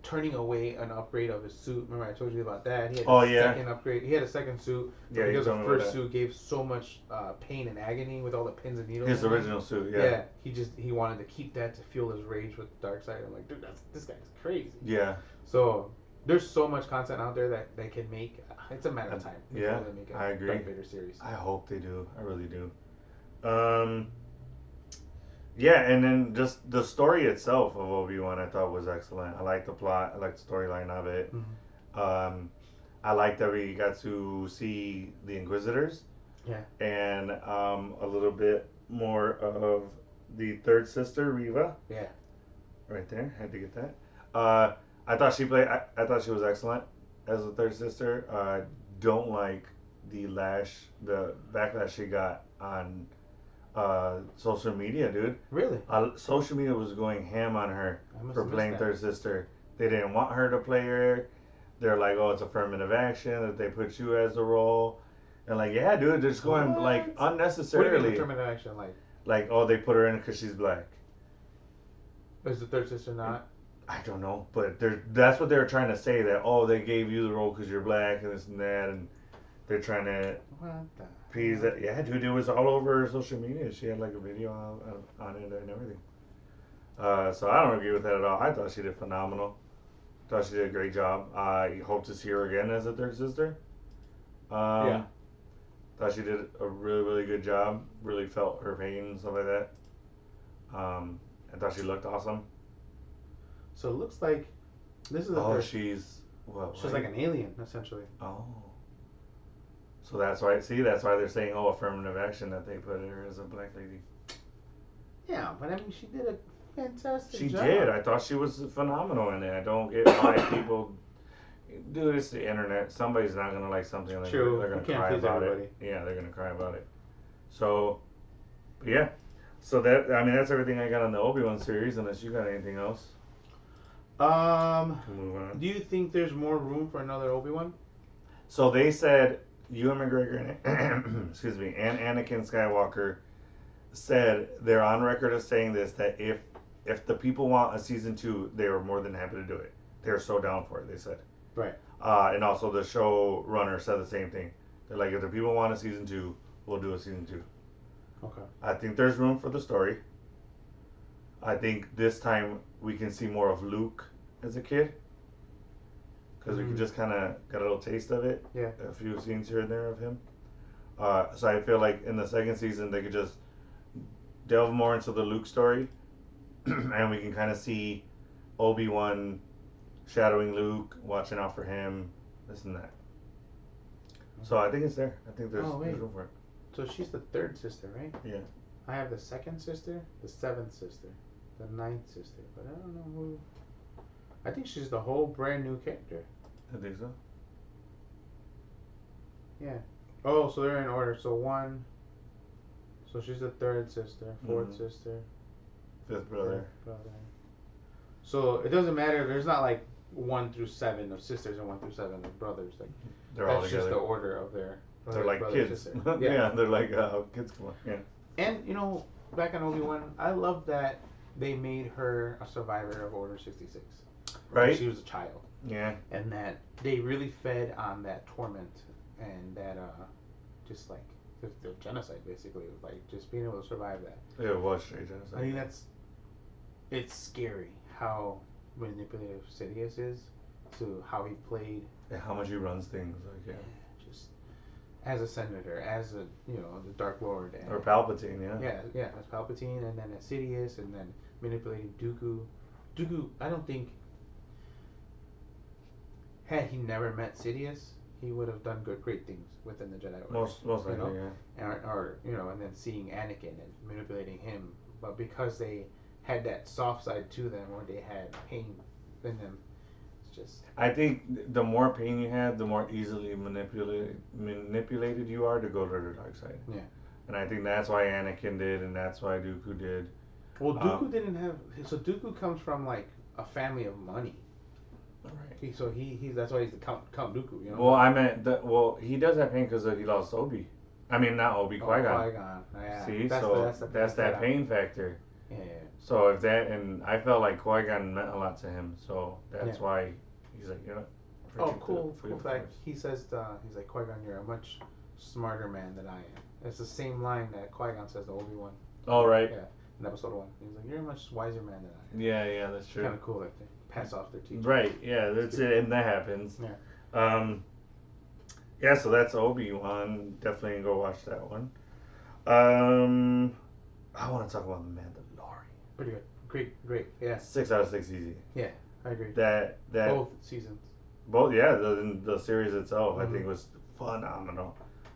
turning away an upgrade of his suit. Remember I told you about that? He had Oh a yeah. second upgrade. He had a second suit, but Yeah, you because the told me about first that. suit gave so much pain and agony with all the pins and needles. His in it. original suit, yeah. Yeah, he wanted to keep that to fuel his rage with the dark side. I'm like, dude, this guy's crazy. Yeah. So there's so much content out there that they can make. It's a matter of time. before Yeah, they make a I agree. Darth Vader series. I hope they do. I really do. Yeah, and then just the story itself of Obi-Wan I thought was excellent. I like the plot. I like the storyline of it. Mm-hmm. I like that we got to see the Inquisitors. Yeah. And a little bit more of the third sister, Riva. Yeah. Right there. Had to get that. I thought she played. I thought she was excellent as the third sister. Don't like the backlash she got on social media, dude. Really? Social media was going ham on her I must for have playing missed that. third sister. They didn't want her to play her. They're like, oh, it's affirmative action that they put you as the role. And like, yeah, dude, they're just going like What do you unnecessarily. mean affirmative action? Like, oh, they put her in because she's black. Is the third sister not? I don't know, but that's what they were trying to say, that oh, they gave you the role because you're black and this and that, and they're trying to What the? appease that. Yeah, dude, it was all over social media. She had like a video on it and everything. So I don't agree with that at all. I thought she did phenomenal. Thought she did a great job. I hope to see her again as a third sister. Yeah. Thought she did a really, really good job. Really felt her pain and stuff like that. I thought she looked awesome. So it looks like this is the Oh, third. she's what? She's like an alien, essentially. Oh. So that's why. See, that's why they're saying, oh, affirmative action, that they put her as a black lady. Yeah, but I mean, she did a fantastic She job. did. I thought she was phenomenal in it. I don't get why people. Dude, it's the internet. Somebody's not gonna like something. True. They're gonna You can't cry please about everybody. it. Yeah, they're gonna cry about it. So, yeah. So that's everything I got on the Obi-Wan series. Unless you got anything else, move on. Do you think there's more room for another Obi-Wan? So they said Ewan McGregor and excuse me, and Anakin Skywalker said they're on record as saying this, that if the people want a season 2, they are more than happy to do it. They're so down for it. They said. Right. And also the showrunner said the same thing. They're like, if the people want a season 2, we'll do a season 2. Okay. I think there's room for the story. I think this time we can see more of Luke as a kid. Because we could just kind of get a little taste of it. Yeah. A few scenes here and there of him. So I feel like in the second season they could just delve more into the Luke story. And we can kind of see Obi-Wan shadowing Luke, watching out for him, this and that. So I think it's there. I think there's room for it. So she's the third sister, right? Yeah. I have the second sister, the seventh sister, the ninth sister, but I don't know who. I think she's the whole brand new character. I think so. Yeah. Oh, so they're in order. So one. So she's the third sister, 4th sister, Fifth brother. So it doesn't matter. There's not like 1 through 7 of sisters and 1 through 7 of brothers. Like They're all that's together. just the order of their. They're like brother, kids. sister. Yeah, they're like kids. Come on. Yeah. And you know, back on Obi-Wan, I love that they made her a survivor of Order 66. Right. She was a child. Yeah. And that they really fed on that torment and that just like the genocide, basically, like just being able to survive that. It was straight genocide. I think it's scary how manipulative Sidious is to how he played. Yeah, how much he runs things, like just as a senator, as a the Dark Lord, and, or Palpatine, yeah, as Palpatine, and then as Sidious, and then manipulating Dooku. Dooku, I don't think had he never met Sidious, he would have done great things within the Jedi Order. Most likely, yeah. Or and then seeing Anakin and manipulating him, but because they had that soft side to them, where they had pain in them, it's just. I think the more pain you have, the more easily manipulated you are to go to the dark side. Yeah. And I think that's why Anakin did, and that's why Dooku did. Well, Dooku didn't have. So Dooku comes from like a family of money. Right. So he's that's why he's the Count Dooku. You know. Well, I meant that. Well, he does have pain because he lost Obi. I mean, not Obi, Qui-Gon. Qui-Gon. Yeah. See, that's so that's that pain factor. Yeah. So if that, and I felt like Qui-Gon meant a lot to him, so that's Yeah. why he's like, you know. Oh, cool fact. He says, he's like, Qui-Gon, you're a much smarter man than I am. It's the same line that Qui-Gon says to Obi-Wan. Oh, right. Yeah, in episode 1. He's like, you're a much wiser man than I am. Yeah, that's true. Kind of cool that they pass off their teaching. Right, yeah, that's it, and that happens. Yeah. Yeah, so that's Obi-Wan. Definitely go watch that one. I want to talk about The Mandalorian. Pretty good. Great. Yeah. 6 out of 6 easy. Yeah, I agree. That Both seasons. Yeah, the series itself I think was phenomenal.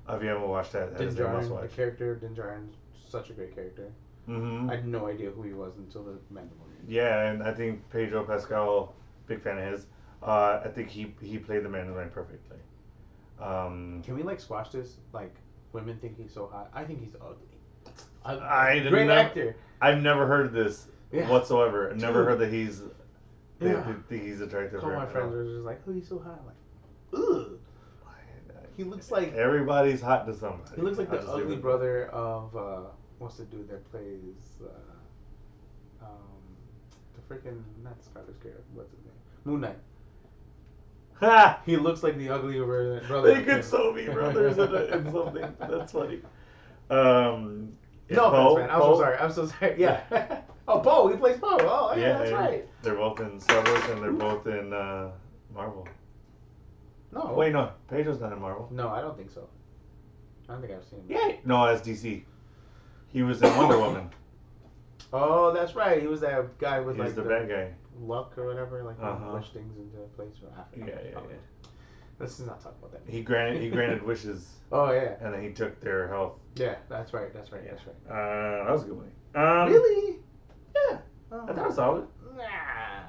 If you haven't watched that, Din Djarin, the character Din Djarin, such a great character. Mm-hmm. I had no idea who he was until The Mandalorian. Yeah, and I think Pedro Pascal, big fan of his. I think he played the Mandalorian perfectly. Can we squash this? Like, women think he's so hot. I think he's ugly. Great actor. I've never heard this whatsoever. Dude. Never heard that he's. They Yeah. think he's attractive. All my friends are just like, "Oh, he's so hot." I'm like, ugh. He looks like everybody's hot to somebody. He looks like the ugly brother of what's the dude that plays the freaking not Scarlet Scarab. What's his name? Moon Knight. Ha! He looks like the ugly brother. They could so be brothers in something. That's funny. No offense, man. I'm so sorry. Yeah. Oh, Poe. He plays Poe. Oh, yeah, that's right. They're both in Star Wars and they're both in Marvel. No. Wait, no. Pedro's not in Marvel. No, I don't think so. I don't think I've seen him. Yeah. No, that's DC. He was in Wonder Woman. Oh, that's right. He was that guy with He's the bad guy. Luck or whatever, wish things into place. Yeah. Let's not talk about that. He granted wishes. Oh yeah. And then he took their health. Yeah, that's right. That was a good one. Really? Yeah. I thought it was solid. Nah.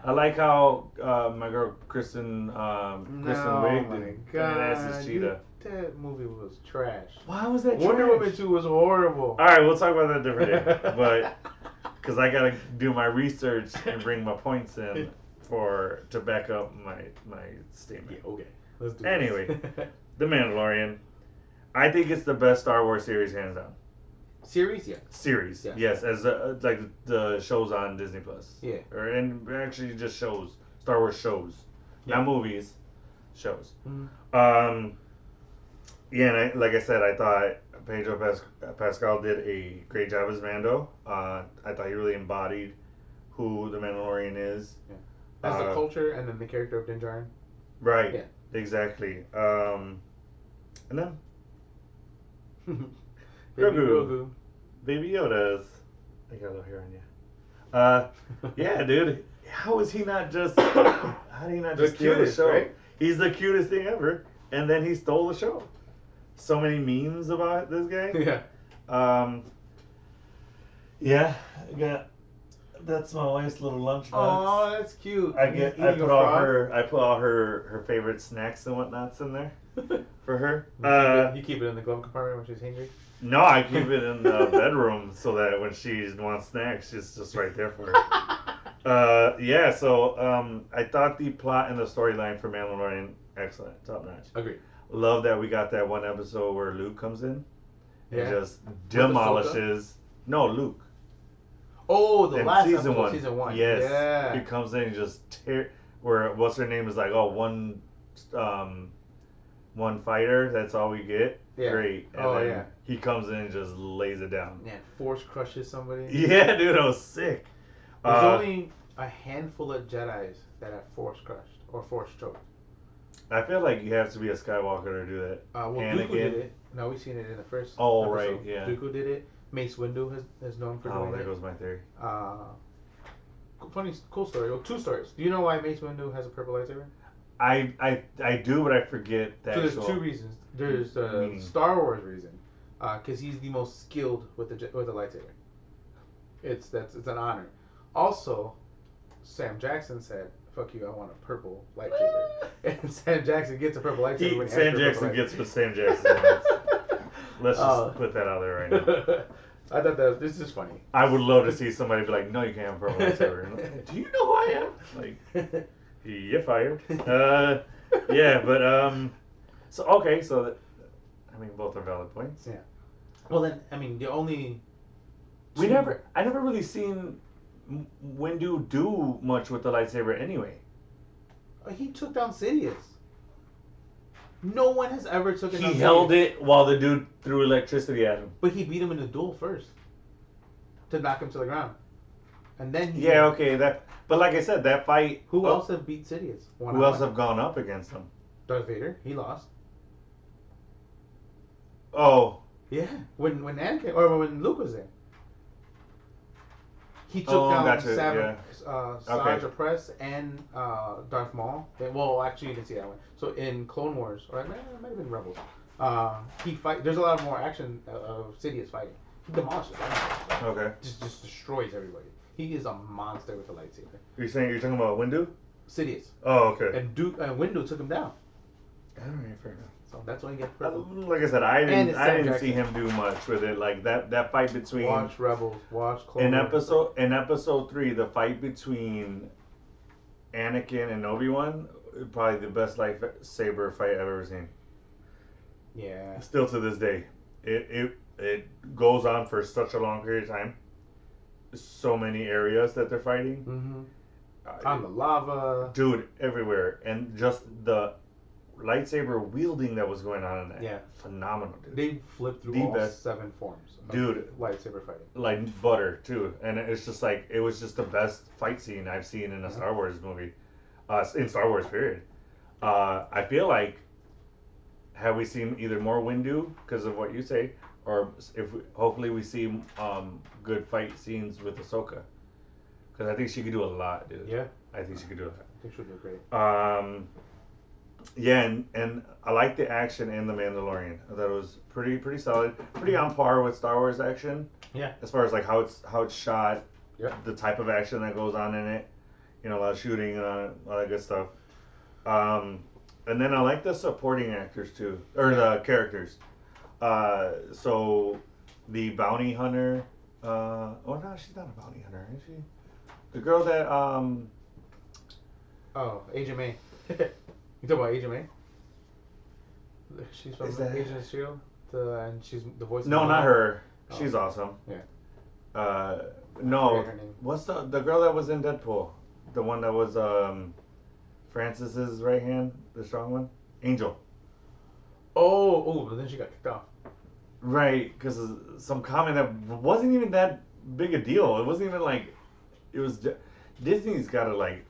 I like how my girl Kristen Wiig did Badass Cheetah. That movie was trash. Why was that Wonder trash? Woman 2 was horrible. All right, we'll talk about that a different day. But because I gotta do my research and bring my points in to back up my statement. Yeah, okay. Let's do Anyway, this. The Mandalorian. I think it's the best Star Wars series, hands down. Series, yeah. Series, Yeah. yes, as like the shows on Disney Plus. Yeah. And actually just shows, Star Wars shows, not movies, shows. Mm-hmm. Yeah, and like I said, I thought Pedro Pascal did a great job as Mando. I thought he really embodied who the Mandalorian is. Yeah. As the culture and then the character of Din Djarin. Right. Yeah. Exactly. And then Grogu. Baby Yoda's. I got a little hair on you. Yeah, dude. How is he not just? How did he not just steal the show? Right? He's the cutest thing ever, and then he stole the show. So many memes about this guy. Yeah. Yeah. That's my wife's little lunchbox. Oh, that's cute. I put all her favorite snacks and whatnots in there for her. You keep it in the glove compartment when she's hungry? No, I keep it in the bedroom so that when she wants snacks, it's just right there for her. Yeah, so I thought the plot and the storyline for Mandalorian, excellent, top notch. Agreed. Love that we got that one episode where Luke comes in and just demolishes. No, Luke. Oh, the last season episode, one. Season 1. Yes. Yeah. He comes in and just where what's her name is like, oh, one fighter, that's all we get. Yeah. Great. And then he comes in and just lays it down. Yeah, force crushes somebody. Yeah, dude, that was sick. There's only a handful of Jedis that have force crushed or force choked. I feel like you have to be a Skywalker to do that. Well, Dooku did it. No, we've seen it in the first episode. Right, yeah. Dooku did it. Mace Windu is known for doing it. Oh, there goes my theory. Cool story. Well, 2 stories. Do you know why Mace Windu has a purple lightsaber? I do, but I forget that. So there's 2 reasons. There's the Star Wars reason, because he's the most skilled with the lightsaber. It's an honor. Also, Sam Jackson said, "Fuck you, I want a purple lightsaber," and Sam Jackson gets a purple lightsaber. Sam Jackson gets what Sam Jackson wants. Let's just put that out there right now. I thought this is funny. I would love to see somebody be like, "No, you can't have a purple lightsaber." Do you know who I am? Like, you're fired. Yeah, but so okay, so I mean, both are valid points. Yeah. Well, then, I mean, the only I never really seen Windu do much with the lightsaber anyway. He took down Sidious. No one has ever taken down He held Sidious. it while the dude threw electricity at him. But he beat him in a duel first to knock him to the ground. And then he. Yeah, okay, but like I said, that fight. Who else have beat Sidious? Who else have gone up against him? Darth Vader. He lost. Oh. Yeah, when Anakin or when Luke was there, he took down gotcha, Sarge Press and Darth Maul. Well, actually, you didn't see that one. So in Clone Wars, or it might have been Rebels. He fight. There's a lot more action of Sidious fighting. He demolishes everybody. Okay. Just destroys everybody. He is a monster with a lightsaber. You're talking about Windu? Sidious. Oh, okay. And Windu took him down. All right, fair enough. So that's why you get purple. Like I said, I didn't Jackson. see him do much with it. Like that fight between Watch Rebels. Watch Clone Wars. in episode 3, the fight between Anakin and Obi-Wan, probably the best lightsaber fight I've ever seen. Yeah. Still to this day, it goes on for such a long period of time. So many areas that they're fighting. Mm-hmm. On the lava. Dude, everywhere, and just the lightsaber wielding that was going on in that. Yeah. Phenomenal, dude. They flipped through all 7 forms of lightsaber fighting. Like butter, too. And it's just like, it was just the best fight scene I've seen in a Star Wars movie. In Star Wars, period. I feel like, have we seen either more Windu, because of what you say, or hopefully we see good fight scenes with Ahsoka. Because I think she could do a lot, dude. Yeah. I think she could do a lot. I think she'll do great. Yeah, and I like the action in The Mandalorian. I thought it was pretty solid, pretty on par with Star Wars action. Yeah. As far as like how it's shot, yeah, the type of action that goes on in it, a lot of shooting and all that good stuff. And then I like the supporting actors too, or the characters. So the bounty hunter. Oh no, she's not a bounty hunter, is she? The girl that Oh, Agent May. You talking about Agent May? She's from Agent of S.H.I.E.L.D. And she's the voice. No, not her. She's awesome. Yeah. No. What's the girl that was in Deadpool? The one that was Francis's right hand, the strong one? Angel. Oh, but then she got kicked off. Right, because some comment that wasn't even that big a deal. It wasn't even like, it was. Disney's got to like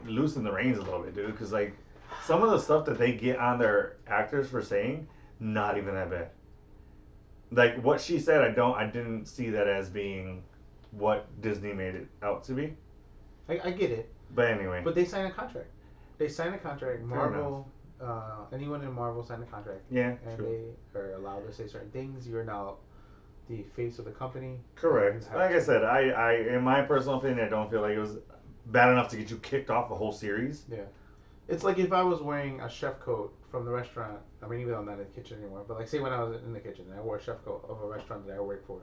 loosen the reins a little bit, dude. Because like some of the stuff that they get on their actors for saying, not even that bad. Like what she said, I didn't see that as being what Disney made it out to be. I get it. But anyway. But they signed a contract. Marvel, anyone in Marvel signed a contract. Yeah, and true. They are allowed to say certain things. You're now the face of the company. Correct. Like I said, I in my personal opinion, I don't feel like it was bad enough to get you kicked off the whole series. Yeah. It's like if I was wearing a chef coat from the restaurant. I mean, even though I'm not in the kitchen anymore, but like say when I was in the kitchen and I wore a chef coat of a restaurant that I worked for,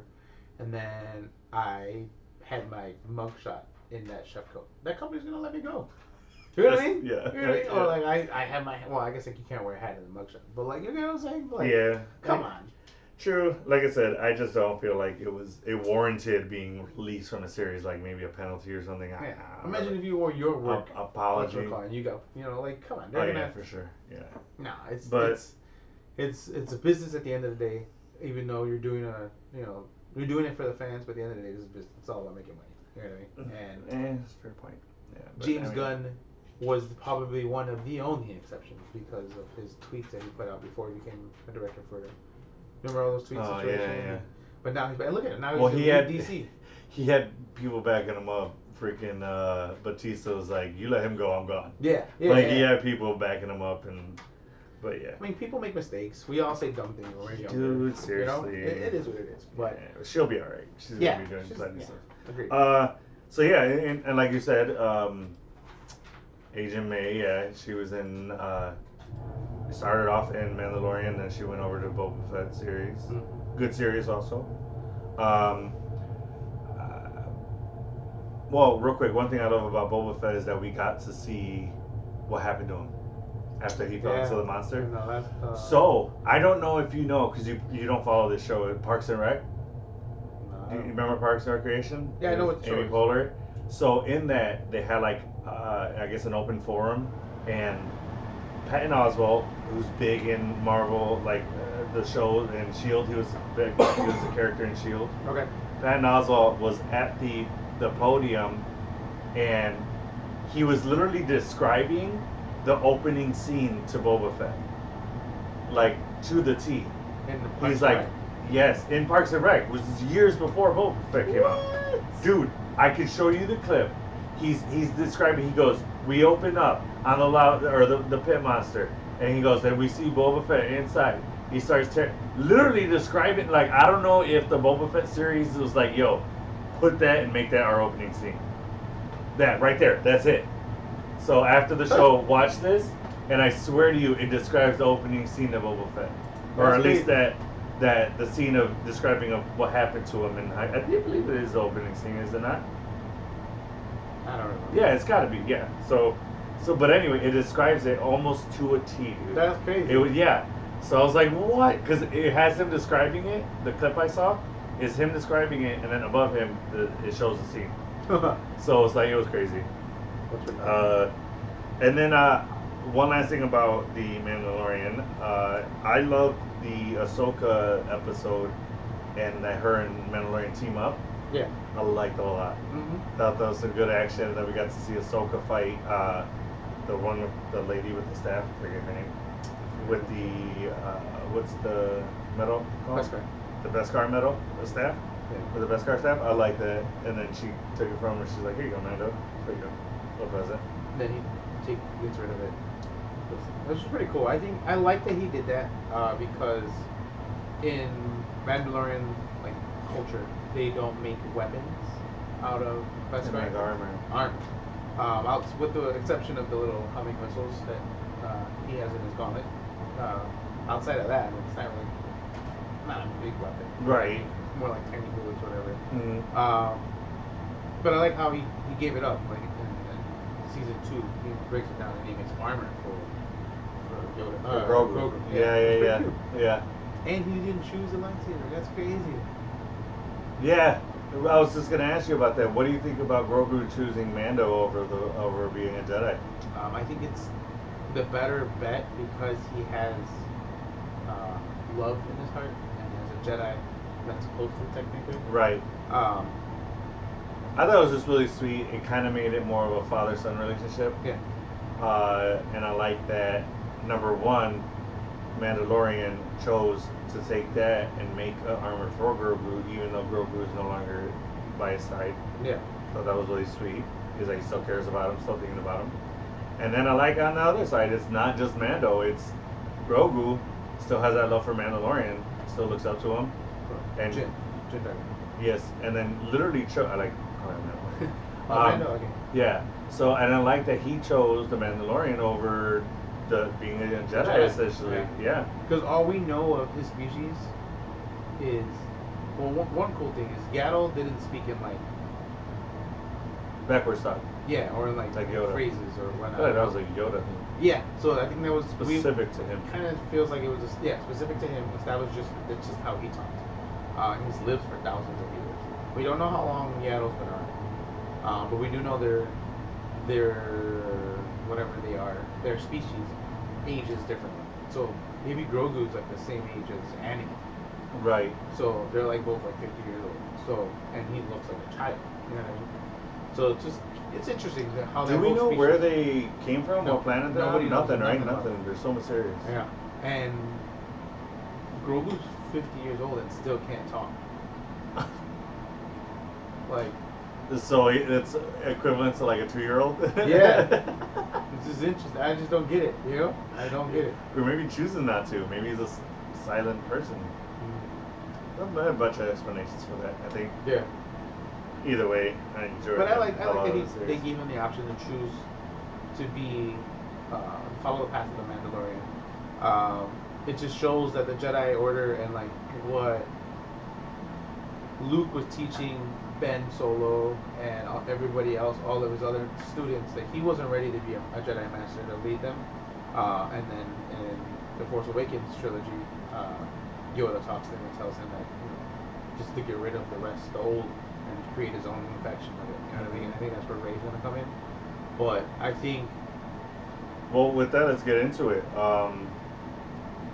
and then I had my mugshot in that chef coat. That company's gonna let me go. You know what I mean? Yeah. You know what I mean? Or like I had my, well, I guess like you can't wear a hat in the mugshot, but like, you know what I'm saying? Like, yeah. Come on. True. Like I said, I just don't feel like it warranted being released from a series, like maybe a penalty or something. Yeah. Imagine if you wore your work apology and you got, like, come on. Oh yeah, for sure. Yeah. No, it's a business at the end of the day. Even though you're doing you're doing it for the fans, but at the end of the day, this is business. It's all about making money. You know what I mean? And that's a fair point. Yeah. James Gunn was probably one of the only exceptions because of his tweets that he put out before he became a director for. Remember all those tweets? Oh yeah. But now look at it. Now he's DC. He had people backing him up. Freaking Batista was like, "You let him go, I'm gone." Yeah. He had people backing him up, but yeah. I mean, people make mistakes. We all say dumb things when we're younger. Dude, seriously. It is what it is. But she'll be all right. She's gonna be doing plenty of stuff. Agreed. So yeah, and like you said, Agent May, yeah, she was in. Started off in Mandalorian, then she went over to Boba Fett series. Mm-hmm. Good series also. Well, real quick, one thing I love about Boba Fett is that we got to see what happened to him after he fell into the monster. No, so I don't know if you know, because you don't follow this show, Parks and Rec. No, Do you remember Parks and Recreation? Yeah, I know what the show Amy is. Poehler. So in that they had like I guess an open forum, and Patton Oswalt, who's big in Marvel, like the show and Shield. He was big. He was a character in Shield. Okay. Patton Oswalt was at the podium, and he was literally describing the opening scene to Boba Fett, like to the T. In the He's Parks like, and yes, in Parks and Rec, which is years before Boba Fett came out. What? Dude, I can show you the clip. He's describing. He goes, we open up on the pit monster, and he goes, and we see Boba Fett inside. He starts literally describing, like, I don't know if the Boba Fett series was like, yo, put that and make that our opening scene. That right there, that's it. So after the show, watch this, and I swear to you, it describes the opening scene of Boba Fett, or That's at least crazy. that the scene of describing of what happened to him. And I do believe it is the opening scene, is it not? I don't know. Yeah, it's got to be. Yeah. But anyway, it describes it almost to a T, dude. That's crazy. It was, yeah. So I was like, what? Because it has him describing it. The clip I saw is him describing it, and then above him, it shows the scene. So it's like, it was crazy. And then one last thing about the Mandalorian. I loved the Ahsoka episode, and that her and Mandalorian team up. Yeah. I liked it a lot. Mm-hmm. Thought that was some good action. Then we got to see Ahsoka fight the one with the lady with the staff. I forget her name. With the what's the medal called? Beskar. The Beskar medal, the staff. Yeah. With the Beskar staff. I like that. And then she took it from her. She's like, "Here you go, Mando. There you go, little present." Then he gets rid of it. Which is pretty cool. I think I like that he did that because in Mandalorian like culture, they don't make weapons out of And Beskar like armor. armor. With the exception of the little humming missiles that he has in his gauntlet. Outside of that, it's not a big weapon. Right. More like tiny bullets, whatever. Mm-hmm. But I like how he gave it up. Like in season 2, he breaks it down and he makes armor for Yoda. Grogu. Yeah, Yeah. it's pretty cute. Yeah. And he didn't choose a lightsaber. That's crazy. Yeah. I was just gonna ask you about that. What do you think about Grogu choosing Mando over being a Jedi? I think it's the better bet because he has love in his heart, and as a Jedi, that's supposed to technically. Right. Um, I thought it was just really sweet. It kind of made it more of a father-son relationship. yeah. And I like that. Number one, Mandalorian chose to take that and make an armor for Grogu, even though Grogu is no longer by his side. Yeah. So that was really sweet. He's like, he still cares about him, still thinking about him. And then I like on the other side, it's not just Mando, it's Grogu still has that love for Mandalorian, still looks up to him. And Jin Jedi. yes, and then literally I like calling him that way. Mando, okay. Yeah. So and I like that he chose the Mandalorian over being a Jedi, Jedi, essentially. Yeah. Because all we know of his species is, well, one cool thing is Yaddle didn't speak in like, Backwards talk. yeah, or in like Yoda. phrases or I whatnot. thought that was a Yoda thing. Yeah, so I think that was Specific to him. Kind of feels like it was just, specific to him. Because that's just how he talked. He's lived for thousands of years. We don't know how long Yaddle's been around, but we do know their whatever they are, their species ages differently. So maybe Grogu's like the same age as Anakin. Right. So they're like both like 50 years old. So and he looks like a child. You know what I mean? So it's interesting how Do that we whole know species- where they came from? No, What planet they're nobody on? knows Nothing, right? nothing about Nothing. They're so mysterious. Yeah, and Grogu's 50 years old and still can't talk. Like, So it's equivalent to like a 2-year-old. yeah, this is interesting. I just don't get it. You know, I don't get it. Or maybe choosing not to. Maybe he's a silent person. There's a bunch of explanations for that. I think Yeah, either way, I enjoy. but I like a that lot of the they series. gave him the option to choose to be follow the path of the Mandalorian. It just shows that the Jedi Order and like what Luke was teaching Ben Solo and everybody else, all of his other students, that he wasn't ready to be a Jedi Master to lead them. And then in the Force Awakens trilogy, Yoda talks to him and tells him that just to get rid of the rest, the old, and create his own new faction of it. You know what I mean? I think that's where Rey's gonna come in. But I think Well, with that, let's get into it. I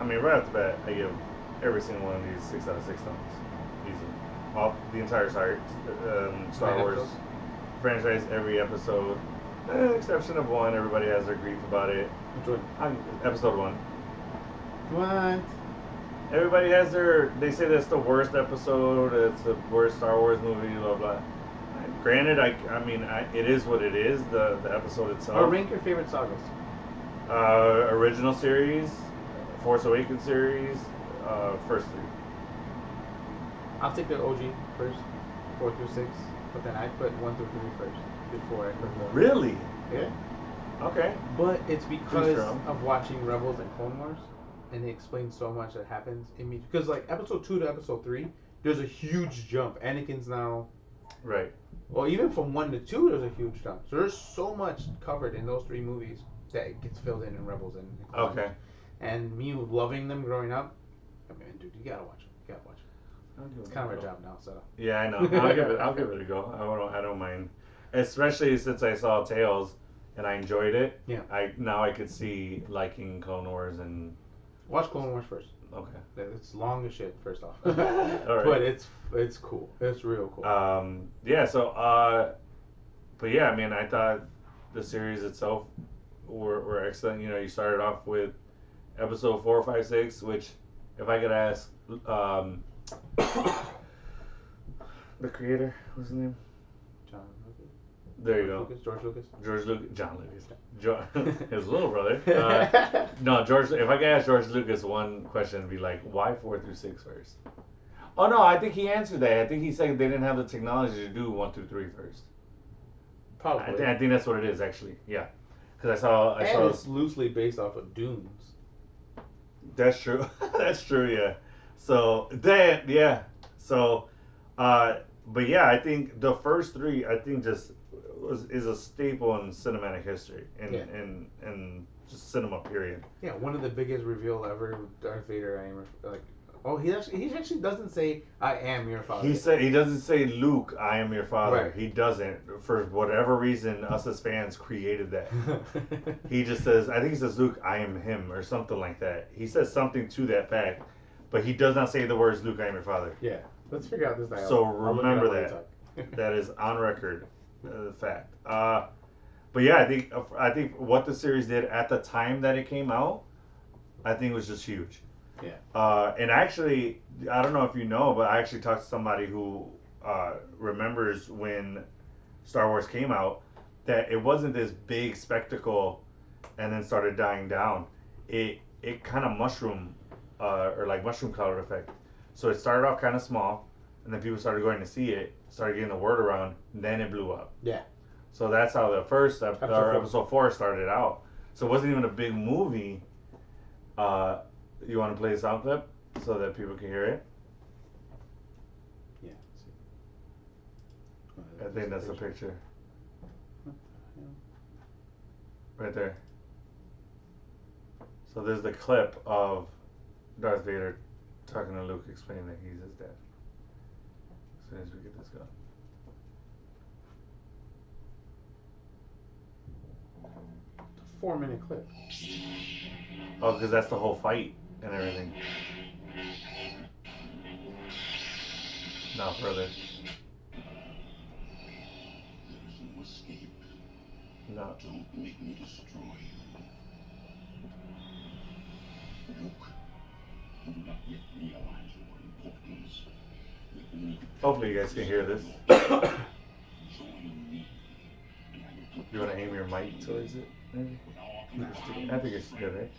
mean, right off the bat, I give every single one of these 6 out of 6 thumbs. Easy. All the entire Star Wars episodes? franchise, every episode, exception of one. Everybody has their grief about it. which one? Episode 1. What? Everybody has their. They say that's the worst episode. It's the worst Star Wars movie. Blah blah. Granted, it is what it is. The episode itself. Or rank your favorite sagas. Original series, Force Awakens series, first 3. I'll take the OG first, 4 through 6, but then I put 1 through 3 first before I put the. Really? Yeah. Okay. But it's because strong. of watching Rebels and Clone Wars, and they explain so much that happens in me. Because like episode 2 to episode 3, there's a huge jump. Anakin's now. Right. Well, even from 1 to 2, there's a huge jump. So there's so much covered in those 3 movies that gets filled in Rebels and Clone Wars. Okay. And me loving them growing up, I mean, dude, you gotta watch them. You gotta watch them. It's kind of our job now, so. Yeah, I know. I'll give it a go. I don't mind. Especially since I saw Tales and I enjoyed it. Yeah. I could see liking Clone Wars and. Watch Clone Wars first. Okay. It's long as shit, first off. All right. But it's cool. It's real cool. Yeah. So. But yeah, I mean, I thought the series itself were excellent. You know, you started off with episode 4, 5, 6, which, if I could ask, the creator, what's his name? John Lucas. There you go. George Lucas. John Lucas. His little brother. No, George. If I could ask George Lucas one question, it'd be like, why 4 through 6 first? Oh no, I think he answered that. I think he said they didn't have the technology to do 1 through 3 first. Probably. I think that's what it is actually. Yeah, because I saw. It's loosely based off of Dunes. That's true. That's true. Yeah. So that yeah. So, but yeah, I think the first 3, I think just is a staple in cinematic history and just cinema period. Yeah, one of the biggest reveal ever. Darth Vader, I am like. Oh, he actually doesn't say I am your father. He doesn't say Luke, I am your father. Right. He doesn't. For whatever reason, us as fans created that. He just says, I think he says Luke, I am him, or something like that. He says something to that fact, but he does not say the words Luke, I am your father. Yeah, let's figure out this dialogue. So remember that. That is on record, fact. But yeah, I think what the series did at the time that it came out, I think was just huge. Yeah. And actually, I don't know if you know, but I actually talked to somebody who remembers when Star Wars came out, that it wasn't this big spectacle and then started dying down. It kind of mushroom cloud effect. So it started off kind of small, and then people started going to see it, started getting the word around, and then it blew up. Yeah. So that's how the first episode 4 started out. So it wasn't even a big movie. You want to play a sound clip so that people can hear it? Yeah. I think that's the picture. Right there. So there's the clip of Darth Vader talking to Luke, explaining that he's his dad. As soon as we get this going. It's a 4-minute clip. Oh, because that's the whole fight and everything. Now further. There's no escape. No. Don't make me destroy you. Luke, you do not yet realize your importance. Hopefully you guys can hear this. Join me, and I will You want to aim your mic towards it? Maybe? I think it's good, right?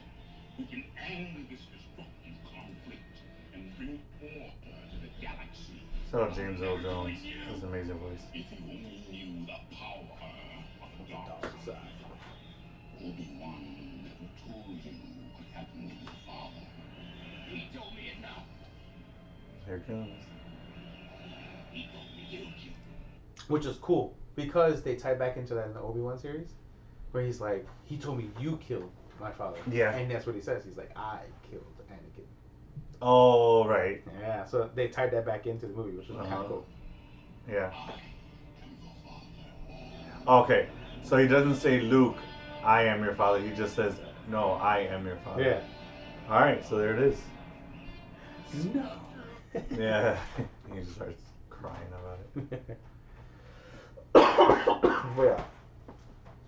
We can end this destructive conflict and bring order to the galaxy. Shout out James Earl Jones. That's an amazing voice. If you only knew the power of the dark side. Obi-Wan never told you what happened to your father. He told me it now. Here it comes. He told me you killed. Which is cool because they tie back into that in the Obi-Wan series, where he's like, he told me you killed my father. Yeah. And that's what he says. He's like, I killed Anakin. Oh, right. Yeah, so they tied that back into the movie, which was kind Uh-huh. of cool. Yeah. I am your father. Okay. So he doesn't say, Luke, I am your father. He just says, no, I am your father. Yeah. All right. So there it is. No. Yeah. He just starts crying about it. Yeah.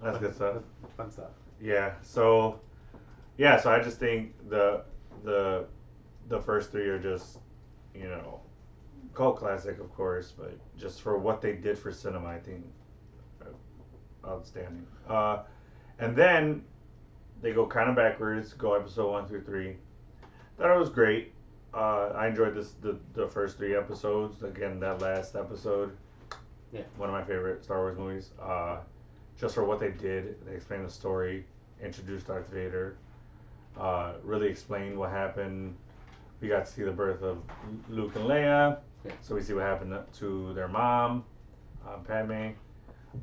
That's good stuff. Fun stuff. Yeah. So I just think the the first three are just, you know, cult classic, of course, but just for what they did for cinema, I think outstanding. And then they go kind of backwards, go episode 1 through 3. Thought it was great. I enjoyed the first 3 episodes. Again, that last episode, Yeah. one of my favorite Star Wars movies. Just for what they did, they explained the story, introduced Darth Vader, really explained what happened. We got to see the birth of Luke and Leia, Yeah. so we see what happened to their mom, Padme,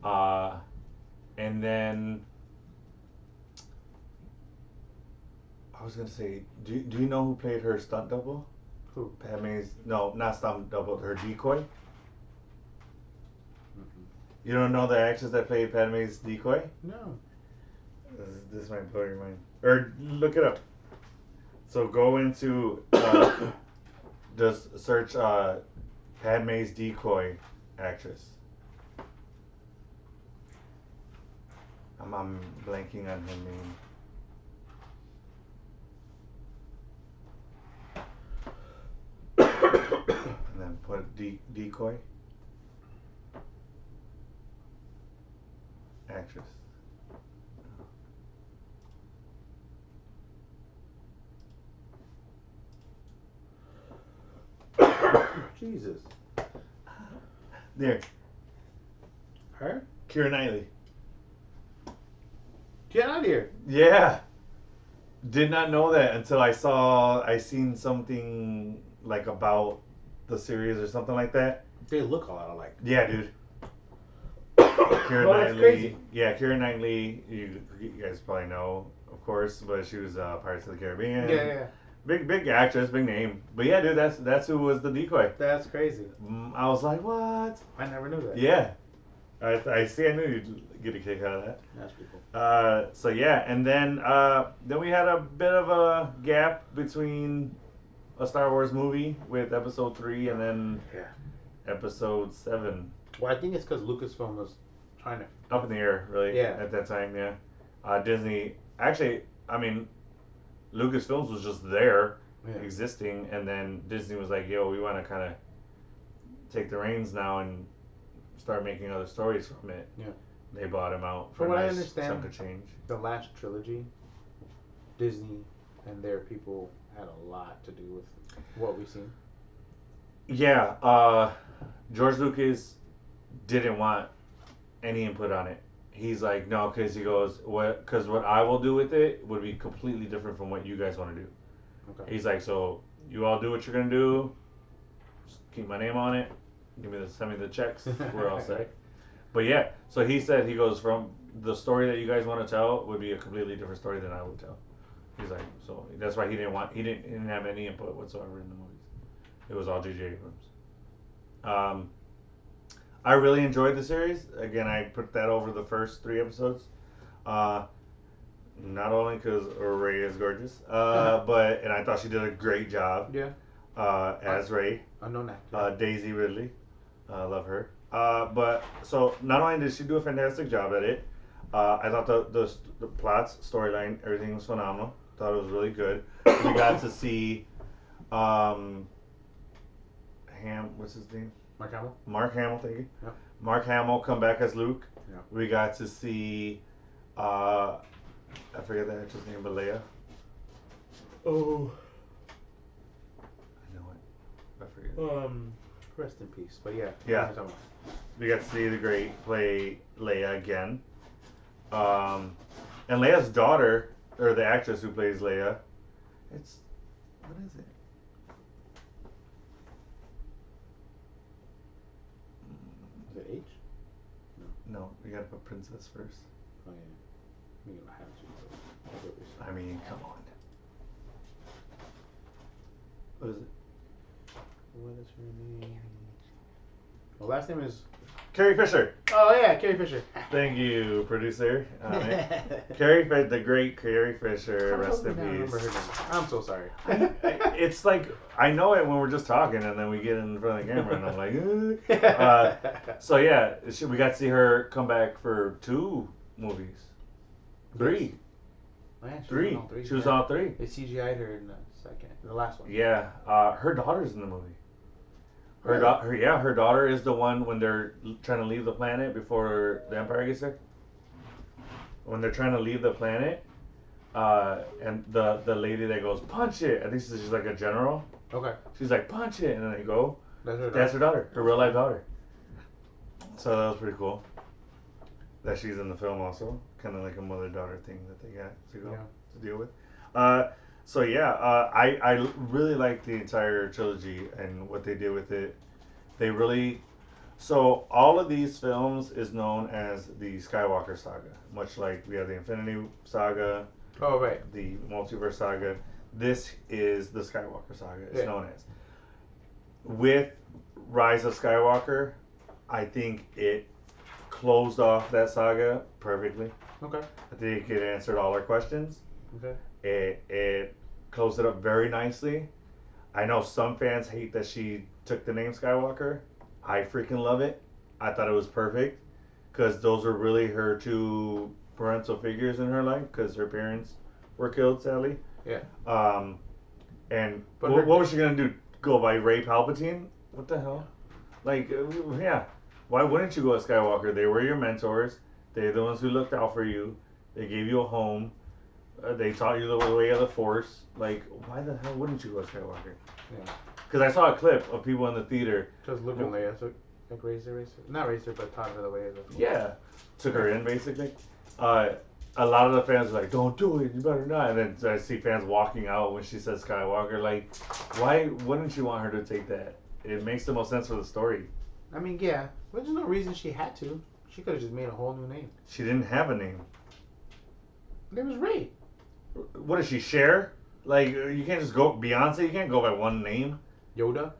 uh, and then I was gonna say, do you know who played her stunt double? Who? Padme's no, not stunt double, her decoy. Mm-mm. You don't know the actress that played Padme's decoy? No. This might blow your mind. Or look it up. So go into just search Padme's decoy actress. I'm blanking on her name. And then put decoy actress. Jesus. There, Her? Keira Knightley. Get out of here. Yeah. Did not know that until I seen something like about the series or something like that. They look a lot alike. Yeah, dude. Keira Oh, that's Knightley. crazy. Yeah, Keira Knightley. You guys probably know, of course, but she was Pirates of the Caribbean. Yeah. Big actress, big name. But yeah, dude, that's who was the decoy. That's crazy. I was like, what? I never knew that. Yeah. I see. I knew you'd get a kick out of that. That's pretty cool. So yeah, and then we had a bit of a gap between a Star Wars movie with Episode 3 and then Yeah. Episode 7. Well, I think it's because Lucasfilm was trying to. Up in the air, really. Yeah. At that time, yeah. Disney actually, I mean, Lucasfilms was just there, Yeah. existing, and then Disney was like, "Yo, we want to kind of take the reins now and start making other stories from it." Yeah. They bought him out for From a what I nice understand, chunk of change. The last trilogy, Disney and their people had a lot to do with what we've seen. Yeah, George Lucas didn't want any input on it. He's like, no, because he goes, because what I will do with it would be completely different from what you guys want to do. Okay. He's like, so you all do what you're gonna do. Just keep my name on it. Send me the checks. We're all set. But yeah, so he said he goes from the story that you guys want to tell would be a completely different story than I would tell. He's like, so that's why he didn't have any input whatsoever in the movies. It was all J.J. Abrams. I really enjoyed the series. Again, I put that over the first 3 episodes. Not only because Rey is gorgeous, but I thought she did a great job. Yeah. As Rey. Unknown actor. Daisy Ridley. Love her. But so not only did she do a fantastic job at it, I thought the plots, storyline, everything was phenomenal. Thought it was really good. We got to see what's his name? Mark Hamill. Mark Hamill, thank you. Yep. Mark Hamill come back as Luke. Yep. We got to see I forget the actress name, but Leia. Oh. I know it. I forget. Rest in peace. But yeah. Yeah. what am I talking We got to see the great play Leia again. And Leia's daughter, or the actress who plays Leia, it's, what is it? about? Is it H? No, we gotta put princess first. Oh yeah. You don't have to. I mean, come on. What is it? What is her name? Her last name is. Carrie Fisher. Oh yeah, Carrie Fisher. Thank you, producer. Carrie Fisher, the great Carrie Fisher. Rest in remember her peace. name. I'm so sorry. It's like I know it when we're just talking, and then we get in front of the camera, and I'm like, so yeah, we got to see her come back for 2 movies, 3, Man, she 3. was in all three. She was Yeah. all 3. They CGI'd her in the second, the last one. Yeah, her daughter's in the movie. Her Really? her daughter is the one when they're trying to leave the planet before the Empire gets there. When they're trying to leave the planet, and the lady that goes punch it, I think she's like a general. Okay. She's like punch it, and then they go. That's her. That's her daughter, her real life daughter. So that was pretty cool. That she's in the film also, kind of like a mother daughter thing that they got to deal with. So yeah, I really like the entire trilogy and what they did with it. They really, so all of these films is known as the Skywalker saga, much like we have the Infinity Saga, Oh right. the Multiverse Saga. This is the Skywalker Saga. It's known as. With Rise of Skywalker, I think it closed off that saga perfectly. Okay. I think it answered all our questions. Okay. It closed it up very nicely. I know some fans hate that she took the name Skywalker. I freaking love it. I thought it was perfect because those were really her 2 parental figures in her life because her parents were killed sadly. Yeah. And But what was she gonna do? Go by Rey Palpatine? What the hell? Like, yeah. Why wouldn't you go as Skywalker? They were your mentors. They're the ones who looked out for you. They gave you a home. They taught you the way of the Force. Like, why the hell wouldn't you go as Skywalker? Yeah. Because I saw a clip of people in the theater. Because Luke and Leia took like raised her, not raised her, but taught her the way of the Force. Yeah. Took her in, basically. A lot of the fans were like, don't do it. You better not. And then I see fans walking out when she says Skywalker. Like, why wouldn't you want her to take that? It makes the most sense for the story. I mean, yeah. But there's no reason she had to. She could have just made a whole new name. She didn't have a name. Her name was Rey. What does she share? Like, you can't just go Beyonce. You can't go by one name. Yoda.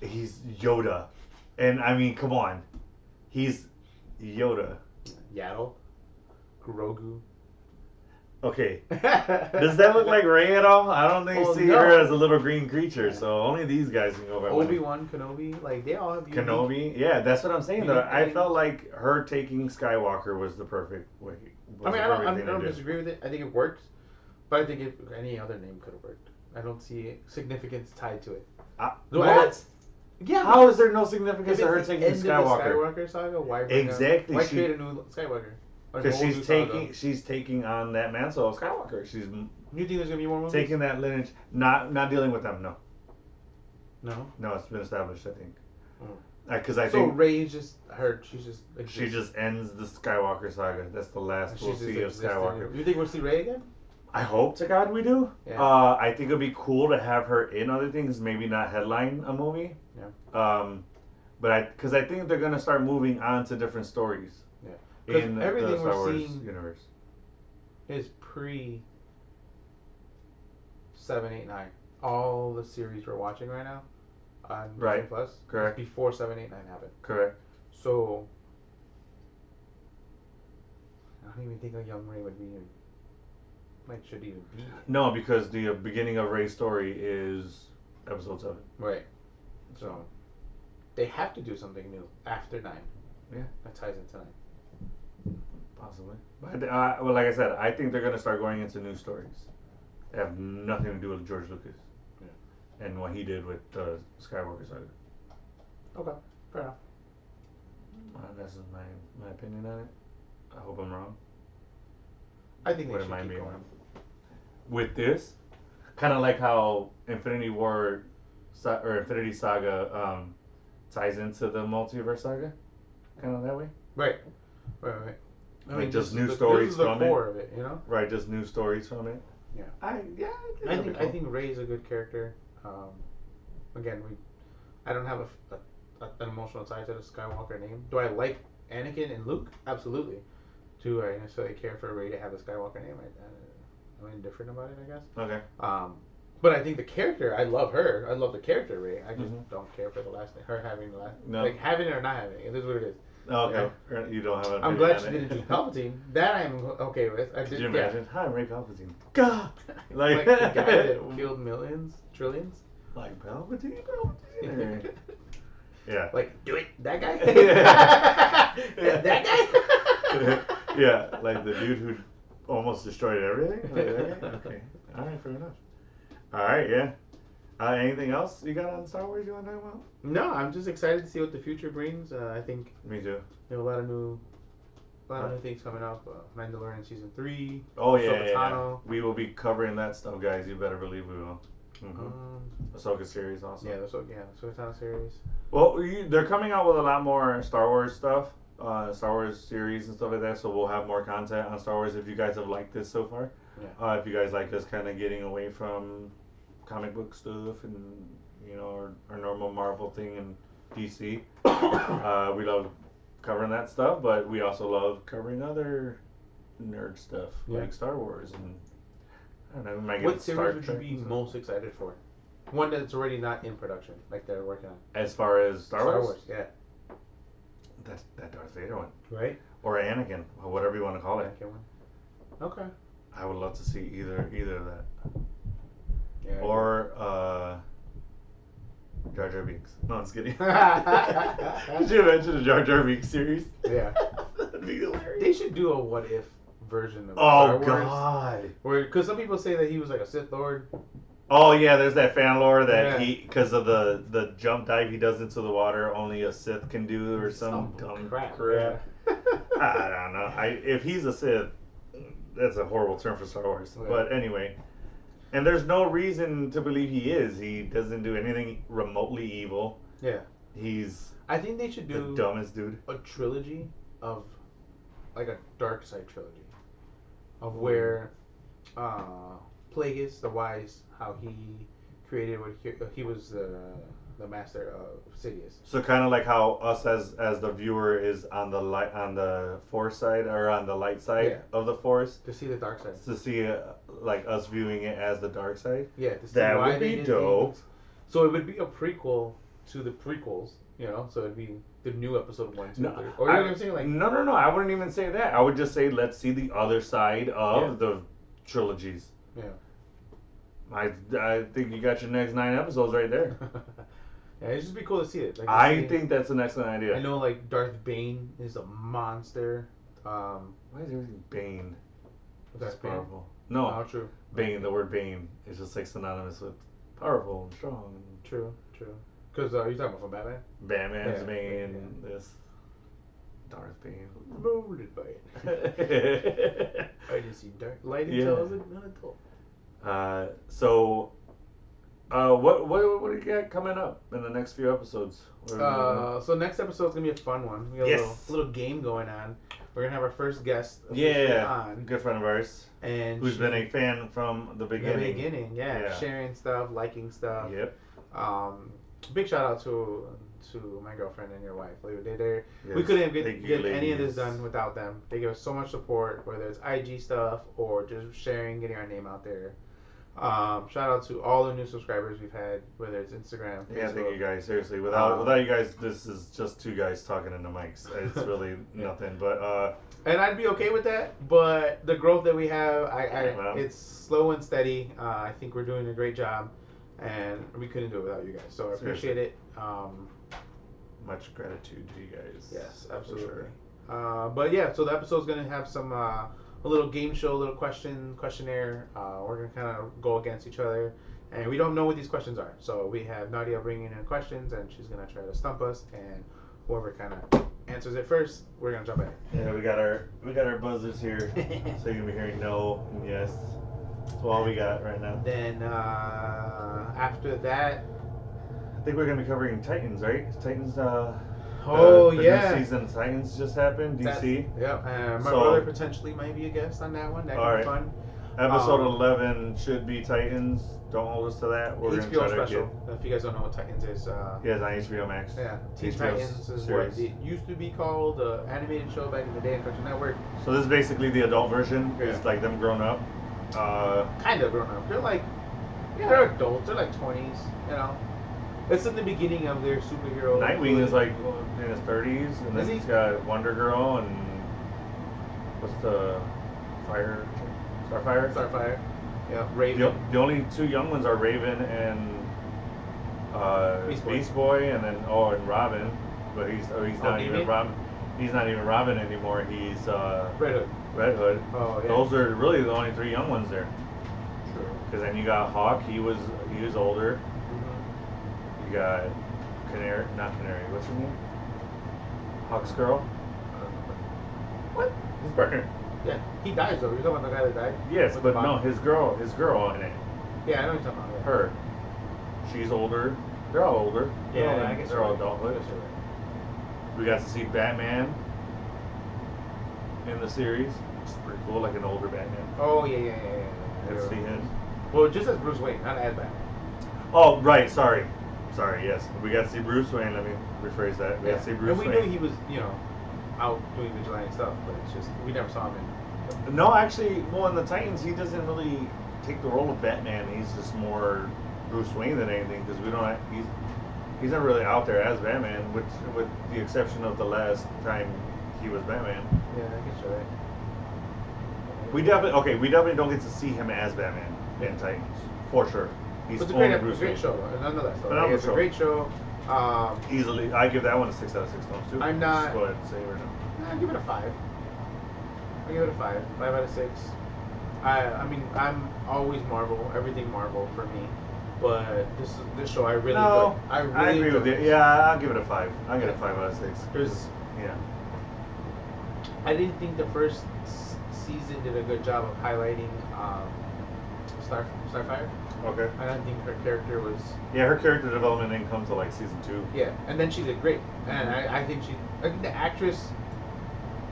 He's Yoda, and I mean, come on, he's Yoda. Yaddle. Grogu. Okay, does that look like Rey at all? I don't think Well, see no. her as a little green creature. So only these guys can go by one name. Obi-Wan Kenobi. Like, they all have unique. Kenobi. Yeah, that's what I'm saying. Though Unique I names. felt like her taking Skywalker was the perfect way. I mean, I don't thing to do. disagree with it. I think it works. But I think if any other name could have worked. I don't see significance tied to it. What? Yeah. How is there no significance If to her it's the taking end of the Skywalker? Skywalker saga, why bring Exactly, why she- create a new Skywalker? Like a Because whole new saga. she's taking on that mantle of Skywalker. She's You think there's gonna be more movies? taking that lineage, not dealing with them. No. No, it's been established. I think. Oh. Because I So think Rey's just her. She's just. she just ends the Skywalker saga. That's the last we'll She's just see of existing. Skywalker. You think we'll see Rey again? I hope to God we do. Yeah. I think it'd be cool to have her in other things. Maybe not headline a movie. Yeah. But because I think they're gonna start moving on to different stories. Yeah. 'Cause In everything the Star we're Wars seeing- universe. Is pre 7, 8, 9. All the series we're watching right now on Disney Right. Plus. is Correct. Before 7, 8, 9 happened. Correct. So I don't even think a young Rey would be in. Like, should even be. No, because the beginning of Rey's story is episode 7. Right. So they have to do something new after 9. Yeah. That ties into 9. Possibly. But well, like I said, I think they're gonna start going into new stories. They have nothing to do with George Lucas. Yeah. And what he did with Skywalker saga. Okay. Fair enough. That's just my opinion on it. I hope I'm wrong. I think they What should am I keep being going. wrong? With this, kind of like how Infinity War or Infinity Saga ties into the multiverse saga, kind of that way. Right. Like just this new is the, stories this is the from it. core of it, you know. Right, just new stories from it. Yeah. I I think Rey's a good character. Again, I don't have an emotional tie to the Skywalker name. Do I like Anakin and Luke? Absolutely. Do I necessarily care for Rey to have a Skywalker name? I'm indifferent about it, I guess. Okay. But I think the character, I love her. I love the character Rey. I just Mhm. don't care for the last name. Her having the last, No. like having it or not having it. It is what it is. Okay. You don't have an I'm opinion glad on she it. didn't choose Palpatine. That I'm okay with. I Could did. you Yeah. imagine? Hi, I'm Ray Palpatine. God! Like the guy that killed millions, trillions. Like Palpatine? Palpatine? Yeah. Like, do it, that guy. Yeah. That guy. Yeah, like the dude who almost destroyed everything? Like that guy? Okay. Alright, fair enough. Alright, yeah. Anything else you got on Star Wars you want to talk about? No, I'm just excited to see what the future brings. I think Me too. a lot of new things coming up. Mandalorian season 3. Oh, yeah, Ahsoka yeah. Tano. We will be covering that stuff, guys. You better believe we will. Ahsoka series also. Yeah, the Ahsoka Tano series. Well, they're coming out with a lot more Star Wars stuff, Star Wars series and stuff like that. So we'll have more content on Star Wars if you guys have liked this so far. Yeah. If you guys like us kind of getting away from comic book stuff and our normal Marvel thing and DC, we love covering that stuff. But we also love covering other nerd stuff like Star Wars and I don't know. We might get What Star series would you Trek be and stuff. most excited for? One that's already not in production, like they're working on. As far as Star Wars? Yeah. That Darth Vader one. Right? Or Anakin, or whatever you want to call it. Anakin one. Okay. I would love to see either of that. Yeah. Or Jar Jar Binks. No, I'm just kidding. Could you imagine a Jar Jar Binks series? Yeah. That'd be hilarious. They should do a what if version of Star Wars. God. Because some people say that he was like a Sith Lord. Oh yeah, there's that fan lore that Yeah. he, because of the jump dive he does into the water, only a Sith can do, or some dumb crap. crap. Yeah. I don't know. If he's a Sith, that's a horrible term for Star Wars. Yeah. But anyway, and there's no reason to believe he is. He doesn't do anything remotely evil. Yeah. He's I think they should the do dumbest dude. a trilogy of, like a dark side trilogy, of where Plagueis the Wise, how he created what he was the master of Sidious. So kind of like how us as the viewer is on the Force side or on the light side of the Force, To see the dark side. to see like us viewing it as the dark side. Yeah, to see That why would they be did dope. things. So it would be a prequel to the prequels, So it'd be the new episode 1, 2, 3. Or you know what I'm saying? Like, no, I wouldn't even say that. I would just say let's see the other side of the trilogies. yeah. I think you got your next 9 episodes right there. Yeah, it'd just be cool to see it. Like, to I see- think that's an excellent idea. I know, like, Darth Bane is a monster. Why is everything Bane? Darth Bane? Powerful. No, Oh, true. Bane. The word Bane is just like synonymous with powerful and strong. True. Because you're talking about from Batman? Batman's Yeah, Bane. This Darth Bane. Molded by it. I just see dark light until I was an adult. What do you got coming up in the next few episodes? So next episode's gonna be a fun one. We got Yes. a little game going on. We're gonna have our first guest Yeah, on, good friend of ours and who's been a fan from the beginning. yeah, sharing stuff, liking stuff. Yep. Big shout out to my girlfriend and your wife. We Yes. couldn't Thank you, get any of this ladies. done without them. They give us so much support, whether it's IG stuff or just sharing, getting our name out there. Shout out to all the new subscribers we've had, whether it's Instagram, Facebook. Yeah, thank you guys. Seriously, without you guys, this is just 2 guys talking into mics. It's really nothing. But And I'd be okay with that, but the growth that we have, Well. it's slow and steady. I think we're doing a great job, and we couldn't do it without you guys. So I appreciate it. much gratitude to you guys. Yes, for absolutely. sure. But yeah, so the episode's gonna have some a little game show, a little questionnaire. We're gonna kind of go against each other, and we don't know what these questions are. So we have Nadia bringing in questions, and she's gonna try to stump us, and whoever kind of answers it first, we're gonna jump at it. Yeah, we got our buzzers here, so you're gonna be hearing no and yes. That's all we got right now. Then after that, I think we're gonna be covering Titans, right? Titans. The yeah. new season of Titans just happened. DC. Yep. My So- brother potentially might be a guest on that one. That could be fun. Episode 11 should be Titans. Don't hold us to that. We're gonna HBO try special. to If you guys don't know what Titans is, get. Yeah, it's on HBO Max. yeah, Teen HBO Titans is series. what it used to be called, the animated show back in the day on Cartoon Network. So this is basically the adult version. Yeah. It's like them grown up. Kind of grown up. They're like Yeah, they're adults. They're like 20s. You know, it's in the beginning of their superhero. Nightwing is like in his 30s, and Is then he? he's got Wonder Girl and what's the fire? Starfire. Yeah, Raven. The only two young ones are Raven and Beast Boy. and then and Robin, but he's not even Damien? Robin. He's not even Robin anymore. He's Red Hood. Red Hood. Oh yeah. Those are really the only three young ones there. True. Because then you got Hawk. He was older. Mhm. You got not Canary. What's her name? Hawk's girl. What? His partner. Yeah, he dies though. You're talking about the guy that died? Yes, With but the no, bomb? his girl in it. Yeah, I know what you're talking about. Yeah. Her. She's older. They're all older. Yeah, I guess they're all you're right. adulthood. I guess you're right. We got to see Batman in the series. It's pretty cool, like an older Batman. Oh yeah. Let's see him. Well, just as Bruce Wayne, not as Batman. Oh, right. Sorry. Yes. We got to see Bruce Wayne. Let me rephrase that. We got to see Bruce and we Wayne. knew he was, out doing vigilante stuff, but it's just we never saw him in. No, actually, well, in the Titans, he doesn't really take the role of Batman. He's just more Bruce Wayne than anything because we don't. He's not really out there as Batman, with the exception of the last time he was Batman. Yeah, I guess you're right. We definitely don't get to see him as Batman in Titans for sure. He's It's a only great, Bruce great Wayne. show. Nonetheless, though, Phenomenal it's a show. great show. Easily, I give that one a 6 out of 6 thumbs too. I'm not- Just go ahead and say it right now. I give it a 5. I give it a 5. 5 out of 6. I mean, I'm always Marvel, everything Marvel for me. But this show, I really No, enjoyed. I really agree with enjoyed you. this. Yeah, I'll give it a 5. I'll get a Yeah. 5 out of 6. There's- Yeah. I didn't think the first season did a good job of highlighting Starfire. Okay. I don't think her character was. Yeah, her character development didn't come to like season 2. Yeah, and then she did great. And I think the actress.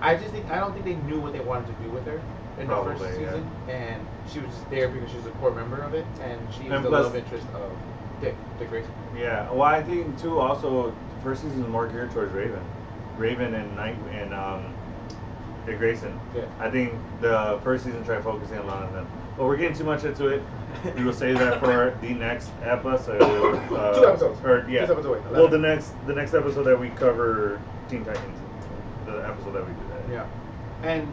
I don't think they knew what they wanted to do with her in the Probably, first yeah. season, and she was just there because she was a core member of it, and she was And the plus- love interest of Dick Grayson. Yeah. Well, I think too. Also, the first season is more geared towards Raven and Dick Grayson. Yeah. I think the first season tried focusing a lot on them. But we're getting too much into it. We will save that for the next episode. 2 episodes. Or yeah. 6 episodes away. Well, 11. the next episode that we cover Teen Titans. The episode that we do that. Yeah. And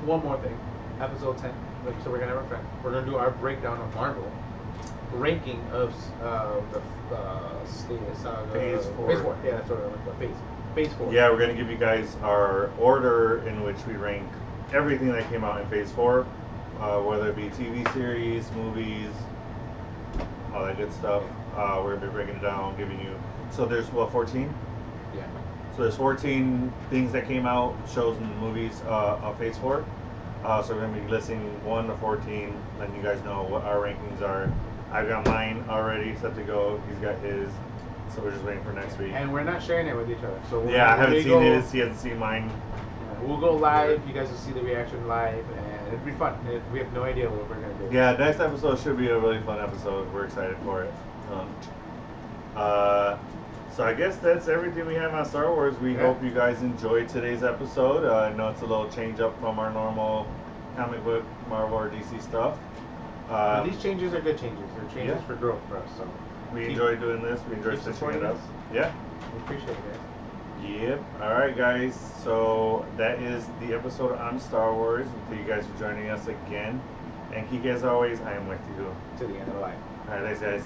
one more thing, episode 10. So we're gonna we're gonna do our breakdown of Marvel, ranking of the saga. Phase 4. Phase 4. Yeah, that's what I'm looking for. Phase 4. Yeah, we're gonna give you guys our order in which we rank everything that came out in Phase 4, whether it be TV series, movies, all that good stuff. We're gonna be breaking it down, giving you. So there's 14. Yeah. So there's 14 things that came out, shows and movies of Phase 4. So we're gonna be listing 1 to 14, letting you guys know what our rankings are. I've got mine already set to go. He's got his. So we're just waiting for next week. And we're not sharing it with each other. So Yeah, I haven't we seen go- his. He hasn't seen mine. We'll go live. You guys will see the reaction live, and it'll be fun. We have no idea what we're gonna do. Yeah, next episode should be a really fun episode. We're excited for it. So I guess that's everything we have on Star Wars. We Yeah. hope you guys enjoyed today's episode. I know it's a little change up from our normal comic book, Marvel or DC stuff. But these changes are good changes. They're changes Yeah. for growth for us. So We keep- enjoy doing this. We enjoy keep stitching supporting it up. us. Yeah. We appreciate it, guys. Yep. All right, guys. So that is the episode on Star Wars. Thank you guys for joining us again. And Kiki, as always, I am with you. To the end of the line. All right, thanks, guys.